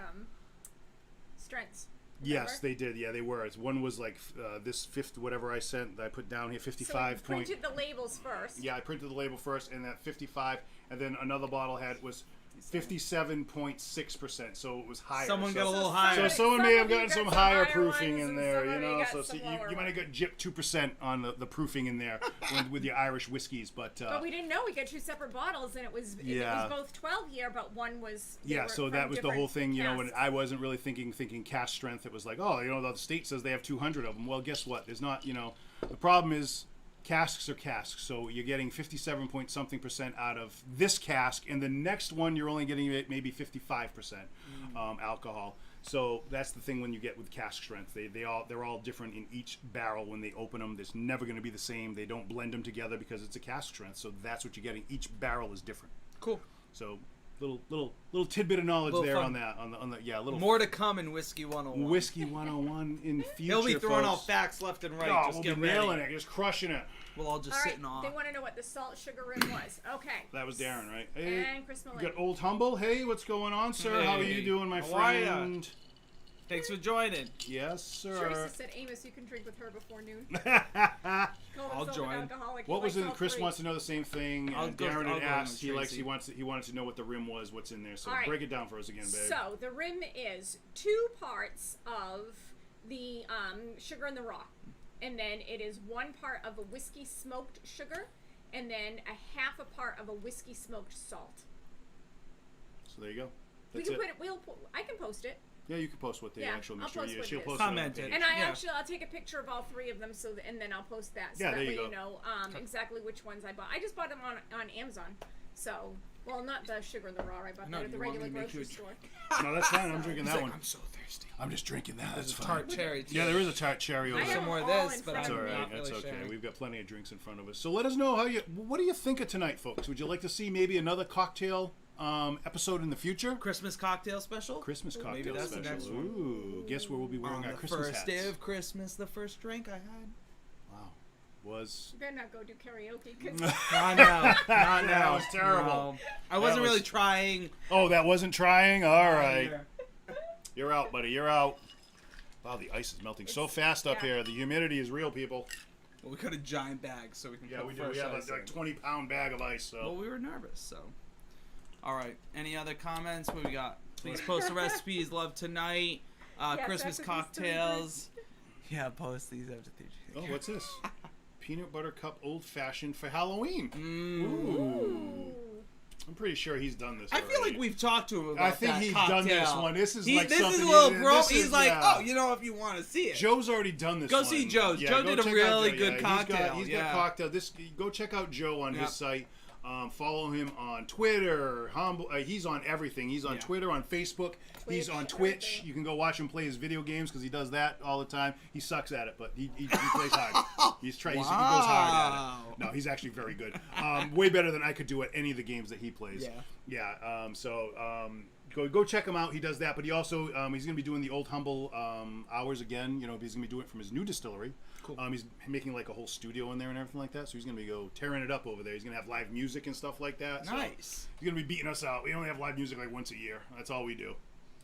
strengths. Yes, they did. Yeah, they were. One was like this fifth, whatever I sent. I put down here 55 So we printed the labels first. Yeah, I printed the label first, and that 55, and then another bottle was 57.6%, so it was higher. Someone got a little So higher. someone may have gotten some higher proofing ones, in and there, some of you got So some you lower might have got gypped 2% on the proofing in there with your Irish whiskeys, but we didn't know we got 2 separate bottles, and it was both 12-year, but one was so that was the whole thing. When I wasn't really thinking cask strength, it was like, the state says they have 200 of them. Well, guess what? There's not. The problem is, casks are casks, so you're getting 57 point something % out of this cask, and the next one you're only getting maybe 55% alcohol. So that's the thing when you get with cask strength. They're all different in each barrel when they open them. It's never going to be the same. They don't blend them together because it's a cask strength. So that's what you're getting. Each barrel is different. Cool. So little tidbit of knowledge there fun. on that. On the little more to come in Whiskey 101. Whiskey 101 in future. He'll be throwing folks. out facts left and right. Oh, just we'll get be nailing ready. it, just crushing it. We'll all just All sit right, in awe. they want to know what the salt sugar rim was. Okay. That was Darren, right? Hey, And Chris you Millay. got Old Humble. Hey, what's going on, sir? How are you Hey. doing, my How are ya? friend? Thanks for joining. Yes, sir. Teresa said, Amos, you can drink with her before noon. I'll join. What was it? Chris wants to know the same thing. I'll go Darren had on asked. He Tracy. wanted to know what the rim was. What's in there? So All right. break it down for us again, babe. So the rim is 2 parts of the sugar in the raw, and then it is 1 part of a whiskey smoked sugar, and then a half a part of a whiskey smoked salt. So there you go. We That's can it. put it. I can post it. Yeah, you can post what the Yeah, actual I'll mixture post is. what She'll it is. post Comment it. it. And Yeah. I'll take a picture of all 3 of them, and then I'll post that, so Yeah, that there you way go. you know exactly which ones I bought. I just bought them on Amazon, so not the sugar in the raw. I bought No, that at the you want me regular to make you grocery a store. No, that's fine. I'm drinking He's that like, one. I'm so thirsty. I'm just drinking that. That's There's a fine. Tart Cherry. Yeah, there is a Tart Cherry over I there. have Some more of all this, in but front That's of all me. right. not That's really okay. sharing. We've got plenty of drinks in front of us. So let us know what do you think of tonight, folks? Would you like to see maybe another cocktail episode in the future? Christmas cocktail special? Christmas cocktail Maybe that's the special. next one. Ooh, guess where we'll be wearing On our the Christmas first hats. day of Christmas, the first drink I had. Wow, was You better not go do karaoke, because Not now. Not now. That was terrible. No. I wasn't was- really trying. oh, that wasn't trying. All right, Yeah. you're out, buddy. You're out. Wow, the ice is melting so fast up yeah. here. The humidity is real, people. Well, we got a giant bag, so we can Yeah, put we do. fresh We have ice a in. 20-pound bag of ice. So. Well, we were nervous, so. All right. Any other comments? What we got? Please post the recipes. Love tonight. Yes, Christmas recipes to be cocktails. Yeah, post these after the. Oh, what's this? Peanut butter cup old fashioned for Halloween. Mm. Ooh. I'm pretty sure he's done this. I feel like we've talked to him about I think that he's cocktail. done this one. This is this something. is a little gross. He's like, oh, if you want to see it. Joe's already done this. Go one. see Joe's. Yeah, Joe did a really good cocktail. He's got cocktail. Go check out Joe on his site. Follow him on Twitter. He's on everything. He's on Twitter, on Facebook. He's on Twitch. Everything. You can go watch him play his video games because he does that all the time. He sucks at it, but he plays hard. He goes hard at it. No, he's actually very good. Way better than I could do at any of the games that he plays. Yeah. Go check him out. He does that, but he also he's going to be doing the Old Humble hours again. He's going to be doing it from his new distillery. Cool. He's making like a whole studio in there and everything like that. So he's going to be tearing it up over there. He's going to have live music and stuff like that. Nice. So he's going to be beating us out. We only have live music like once a year. That's all we do.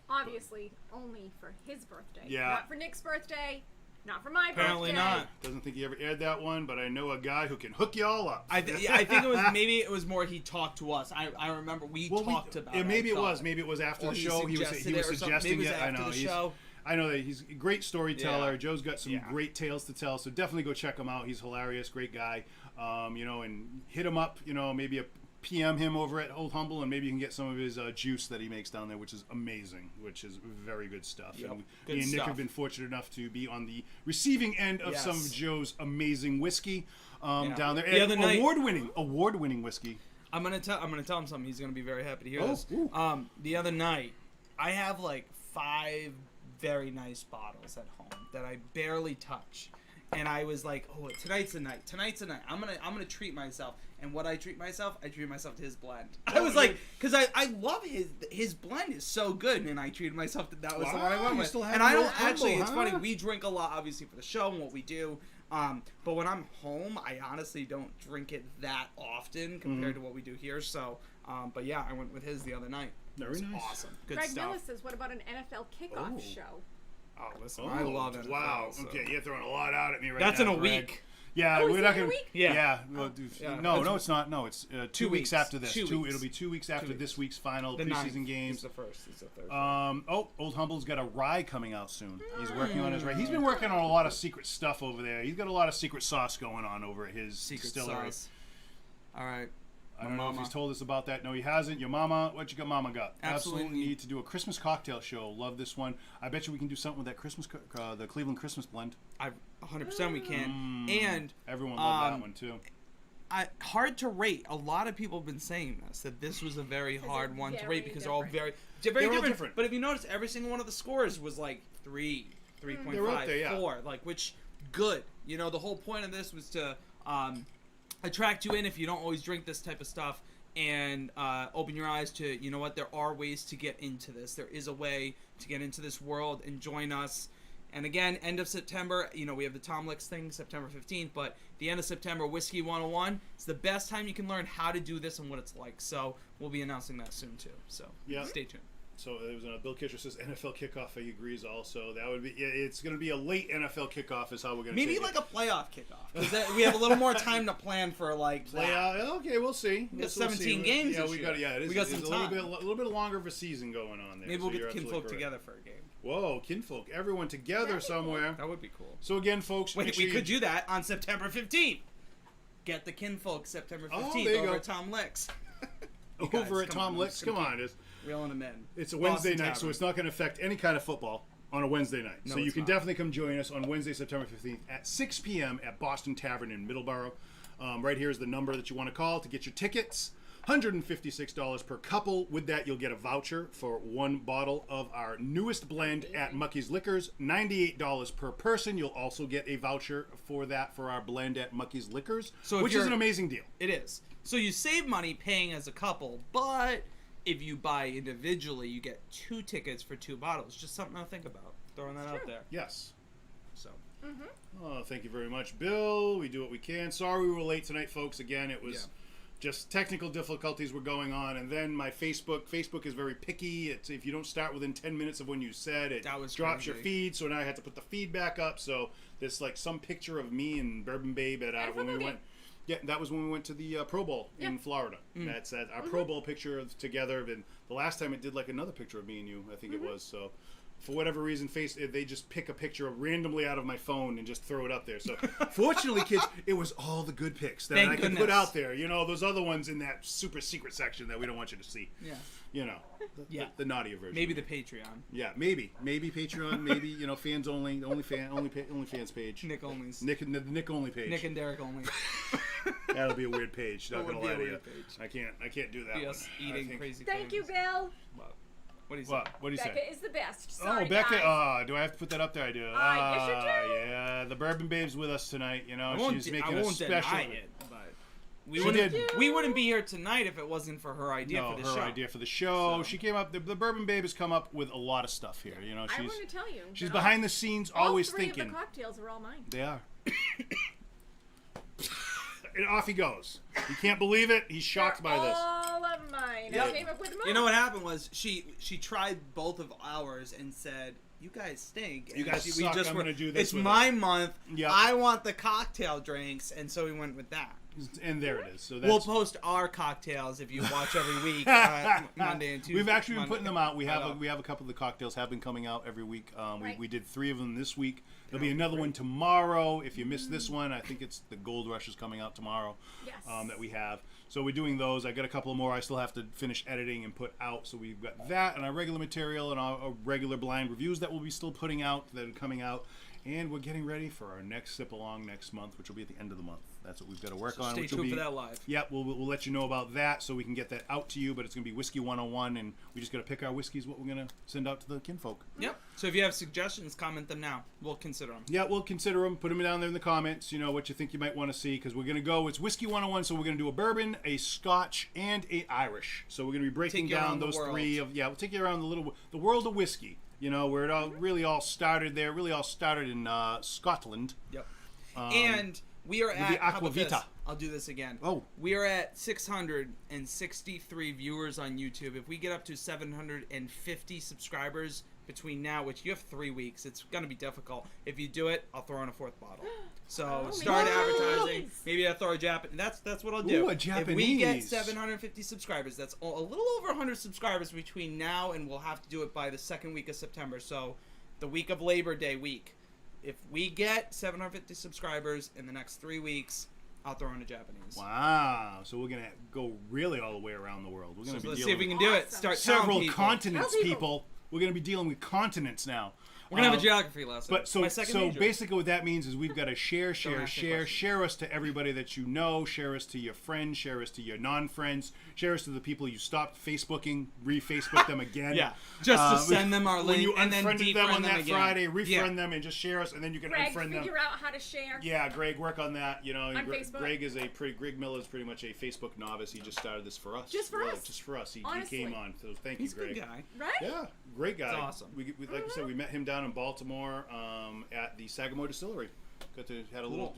Obviously, only for his birthday. Yeah. Not for Nick's birthday. Not for my Apparently birthday. not. Doesn't think he ever aired that one, but I know a guy who can hook you all up. I think it was more he talked to us. I remember we talked about it. Maybe it was after the show. He was suggesting it. I know. I know that he's a great storyteller. Yeah. Joe's got some great tales to tell, so definitely go check him out. He's hilarious, great guy. And hit him up. Maybe PM him over at Old Humble, and maybe you can get some of his juice that he makes down there, which is amazing, which is very good stuff. Yep. And me and Nick have been fortunate enough to be on the receiving end of some of Joe's amazing whiskey down there. The other night, award-winning whiskey. I'm gonna tell him something. He's gonna be very happy to hear this. The other night, I have like 5 very nice bottles at home that I barely touch, and I was like, "Oh, tonight's the night. I'm gonna treat myself." And what I treat myself to his blend. I was like, because I love his blend is so good, and I treated myself that was the one I went with. And I don't actually. It's funny. We drink a lot, obviously, for the show and what we do. But when I'm home, I honestly don't drink it that often compared to what we do here. So, but yeah, I went with his the other night. Very nice. Awesome. Good Greg stuff. Miller says, what about an NFL kickoff show? Oh, listen, I love it. Wow. So. Okay, you're throwing a lot out at me right now. That's in a Greg. week. Yeah, we're not gonna. Yeah. No, it's not. No, it's 2 weeks after this. It'll be 2 weeks after this week's final preseason games. The first. It's the third. Old Humble's got a rye coming out soon. He's working on his rye. He's been working on a lot of secret stuff over there. He's got a lot of secret sauce going on over at his distillery. Sauce. All right. I don't know if he's told us about that. No, he hasn't. Your mama, what you got mama got? Absolutely need to do a Christmas cocktail show. Love this one. I bet you we can do something with that Christmas, the Cleveland Christmas blend. 100% we can. And everyone loved that one too. Hard to rate. A lot of people have been saying this, that this was a very hard one to rate because they're all very different. But if you notice, every single one of the scores was like 3, 3.5, 4, like, which good. The whole point of this was to attract you in if you don't always drink this type of stuff, and open your eyes to, there are ways to get into this. There is a way to get into this world and join us. And again, end of September, we have the Tom Licks thing, September 15th, but the end of September, Whiskey 101, it's the best time you can learn how to do this and what it's like. So we'll be announcing that soon too. So stay tuned. So there was Bill Kitcher says NFL kickoff. He agrees also. That would be. It's going to be a late NFL kickoff. Is how we're going to maybe like a playoff kickoff because we have a little more time to plan for like playoff. Okay, we'll see. We got 17 games. Yeah, we got. Yeah, we got some time. A little bit longer of a season going on there. Maybe we'll get the kinfolk together for a game. Whoa, kinfolk! Everyone together somewhere. Cool. That would be cool. So again, folks, we could do that on September 15th. Get the kinfolk September 15th over at Tom Licks. Over at Tom Licks. Come on, reeling them in. It's a Wednesday night, so it's not going to affect any kind of football on a Wednesday night. No, so you can definitely come join us on Wednesday, September 15th at 6 p.m. at Boston Tavern in Middleborough. Right here is the number that you want to call to get your tickets. $156 per couple. With that, you'll get a voucher for 1 bottle of our newest blend at Mucky's Liquors. $98 per person. You'll also get a voucher for that for our blend at Mucky's Liquors, which is an amazing deal. It is. So you save money paying as a couple, but if you buy individually, you get 2 tickets for 2 bottles. Just something to think about. Throwing that out there. Yes. So. Oh, thank you very much, Bill. We do what we can. Sorry we were late tonight, folks. Again, it was just technical difficulties were going on, and then my Facebook is very picky. It's if you don't start within 10 minutes of when you said it, drops your feed. So now I had to put the feed back up. So there's like some picture of me and Bourbon Babe at when we went. Yeah, that was when we went to the Pro Bowl in Florida. That's our Pro Bowl picture together. And the last time it did like another picture of me and you, I think it was. So for whatever reason, they just pick a picture randomly out of my phone and just throw it up there. So, fortunately, kids, it was all the good pics that I could put out there. You know, those other ones in that super secret section that we don't want you to see. Yeah. You know, the naughtier version. Maybe the Patreon. Yeah, maybe Patreon. Maybe fans only, OnlyFans page. Nick onlys. The Nick only page. Nick and Derek only. That'll be a weird page. Not gonna lie to you. Page. I can't do that. Us eating crazy. Thank you, Bill. What do you say? What do you say? Becca is the best. Sorry, Becca. guys. Do I have to put that up there? I do. Yes, you do. Yeah, the Bourbon Babe's with us tonight. You know, she's making a special. Deny it, but we wouldn't be here tonight if it wasn't for her idea for the show. Her idea for the show. So. She came up. The Bourbon Babe has come up with a lot of stuff here. You know, I want to tell you. She's behind the scenes, always thinking. All 3 of the cocktails are all mine. They are. And off he goes. You can't believe it. He's shocked by this. All of mine. Yep. I came up with them all. You know what happened was she tried both of ours and said, "You guys stink. And you guys suck. I'm going to do this. It's my month. Yep. I want the cocktail drinks," and so we went with that. And there it is. So we'll post our cocktails if you watch every week, Monday and Tuesday. We've actually been putting them out. We have a couple of the cocktails have been coming out every week. Right. We did 3 of them this week. There'll be another one tomorrow. If you missed this one, I think it's the Gold Rush is coming out tomorrow. Yes. That we have. So we're doing those. I got a couple more I still have to finish editing and put out. So we've got that and our regular material and our regular blind reviews that we'll be still putting out, that are coming out. And we're getting ready for our next sip along next month, which will be at the end of the month. That's what we've got to work on. Stay tuned for that live. Yep, we'll let you know about that so we can get that out to you. But it's going to be Whiskey 101, and we just got to pick our whiskeys, what we're going to send out to the kinfolk. Yep. So if you have suggestions, comment them now. We'll consider them. Yeah, we'll consider them. Put them down there in the comments, you know, what you think you might want to see. Because we're going to go, it's Whiskey 101, so we're going to do a bourbon, a Scotch, and a Irish. So we're going to be breaking down those 3 of, we'll take you around the world of whiskey. You know, where it really all started there. Really all started in Scotland. Yep. And we are at the Aquavita. I'll do this again. Oh. We are at 663 viewers on YouTube. If we get up to 750 subscribers between now, which you have 3 weeks, it's going to be difficult. If you do it, I'll throw in a 4th bottle. So start advertising. Maybe I'll throw a Japanese. That's what I'll do. Ooh, a Japanese. If we get 750 subscribers, that's a little over 100 subscribers between now and we'll have to do it by the 2nd week of September. So the week of Labor Day week. If we get 750 subscribers in the next 3 weeks, I'll throw in a Japanese. Wow. So we're going to go really all the way around the world. We're going to be let's see if we can do it. Start several people. continents, people. We're going to be dealing with continents now. We're going to have a geography lesson. But so basically what that means is we've got to share us to everybody that you know, share us to your friends, share us to your non-friends, share us to the people you stopped Facebooking, re-Facebook them again. Yeah, just to send them our link when you and then unfriended them on that again. Friday, refriend them and just share us, and then you can unfriend them. Figure out how to share. Yeah, Greg, work on that. You know, on Facebook. Greg Miller is pretty much a Facebook novice. He just started this for us. Just for us. Just for us. He Honestly. came on. So thank He's you, Greg. a good guy. Right? Yeah, great guy. That's awesome. We like I said, we met him down in Baltimore at the Sagamore Distillery. Had a little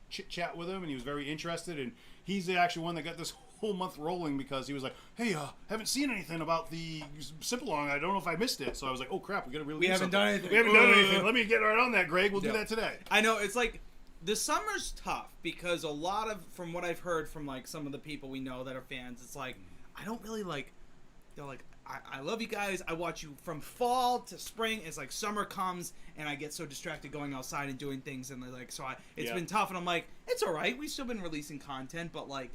chit chat with him, and he was very interested. And he's the actual one that got this whole month rolling because he was like, "Hey, haven't seen anything about the sip along. I don't know if I missed it." So I was like, "Oh crap, we haven't done anything. We haven't done anything. Let me get right on that, Greg. We'll do that today." I know it's like the summer's tough because a lot of from what I've heard from like some of the people we know that are fans, it's like I don't really like. They're like, I love you guys. I watch you from fall to spring. It's like summer comes and I get so distracted going outside and doing things, and they're like, so it's been tough. And I'm like, it's all right. We've still been releasing content, but like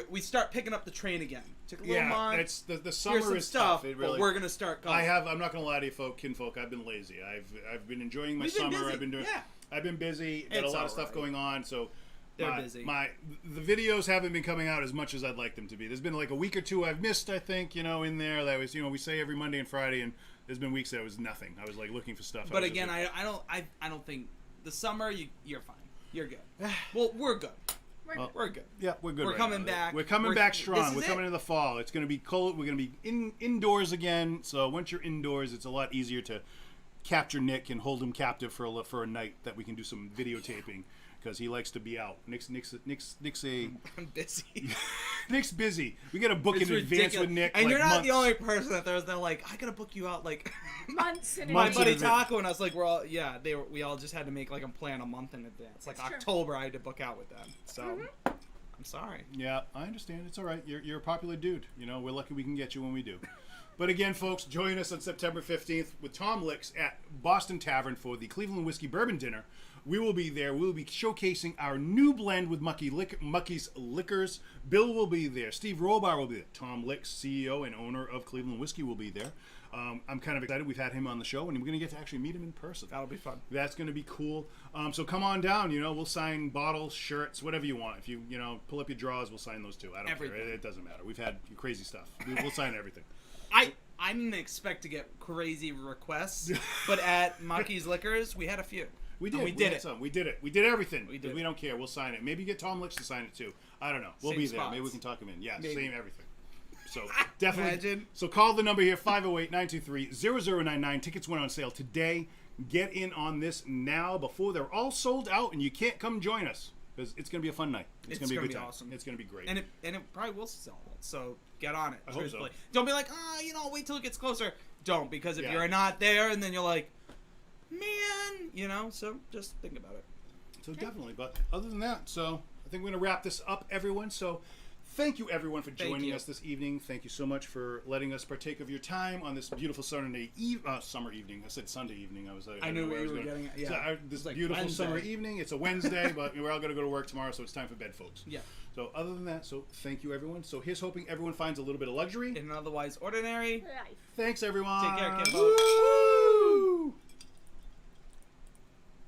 we start picking up the train again. Took a little month. It's the summer is stuff, tough. It really, but we're gonna start going. I'm not gonna lie to you, kinfolk. I've been lazy. I've been enjoying my summer. I've been doing. Yeah. I've been busy. Got a lot of stuff going on. So. They're busy. The videos haven't been coming out as much as I'd like them to be. There's been like a week or two I've missed, I think, in there. That was, we say every Monday and Friday, and there's been weeks that was nothing. I was like looking for stuff. But again, I don't think the summer you're fine. You're good. Well, we're good. We're good. Yeah, we're good. We're coming back. We're coming back strong. We're coming into the fall. It's going to be cold. We're going to be indoors again. So once you're indoors, it's a lot easier to capture Nick and hold him captive for a night that we can do some videotaping. Because he likes to be out. Nick's I'm busy. Nick's busy. We got to book in advance with Nick. And you're not the only person that they're like, I gotta book you out like months in advance. My buddy advance. Taco and I was like, we all just had to make like a plan a month in advance. Like October, I had to book out with them. So I'm sorry. Yeah, I understand. It's all right. You're a popular dude. We're lucky we can get you when we do. But again, folks, join us on September 15th with Tom Licks at Boston Tavern for the Cleveland Whiskey Bourbon Dinner. We will be there. We'll be showcasing our new blend with Mucky's Liquors. Bill will be there. Steve Robar will be there. Tom Licks, CEO and owner of Cleveland Whiskey, will be there. I'm kind of excited. We've had him on the show, and we're going to get to actually meet him in person. That'll be fun. That's going to be cool. So come on down. We'll sign bottles, shirts, whatever you want. If you pull up your drawers, we'll sign those too. I don't care. It doesn't matter. We've had crazy stuff. We'll sign everything. I didn't expect to get crazy requests, but at Mucky's Liquors, we had a few. We did. We did it. We did it. We did everything. We did. We don't care. We'll sign it. Maybe get Tom Licks to sign it too. I don't know. We'll be there. Spots. Maybe we can talk him in. Yeah, Maybe. Same everything. So definitely. Imagine. So call the number here, 508-923-0099. Tickets went on sale today. Get in on this now before they're all sold out and you can't come join us. Because it's going to be a fun night. It's going to be a good time. Awesome. It's going to be great. And it probably will sell it. So get on it. I hope so. Don't be like, wait till it gets closer. Don't, because if Yeah. you're not there and then you're like, man, so just think about it. So definitely. But other than that, so I think we're going to wrap this up, everyone. So thank you, everyone, for joining us this evening. Thank you so much for letting us partake of your time on this beautiful summer evening. I said Sunday evening. I knew what you were getting at. Yeah. So this beautiful Wednesday. summer evening. It's a Wednesday, but we're all going to go to work tomorrow, so it's time for bed, folks. Yeah. So other than that, so thank you, everyone. So here's hoping everyone finds a little bit of luxury In an otherwise ordinary. Life. Thanks, everyone. Take care, kiddos. Woo!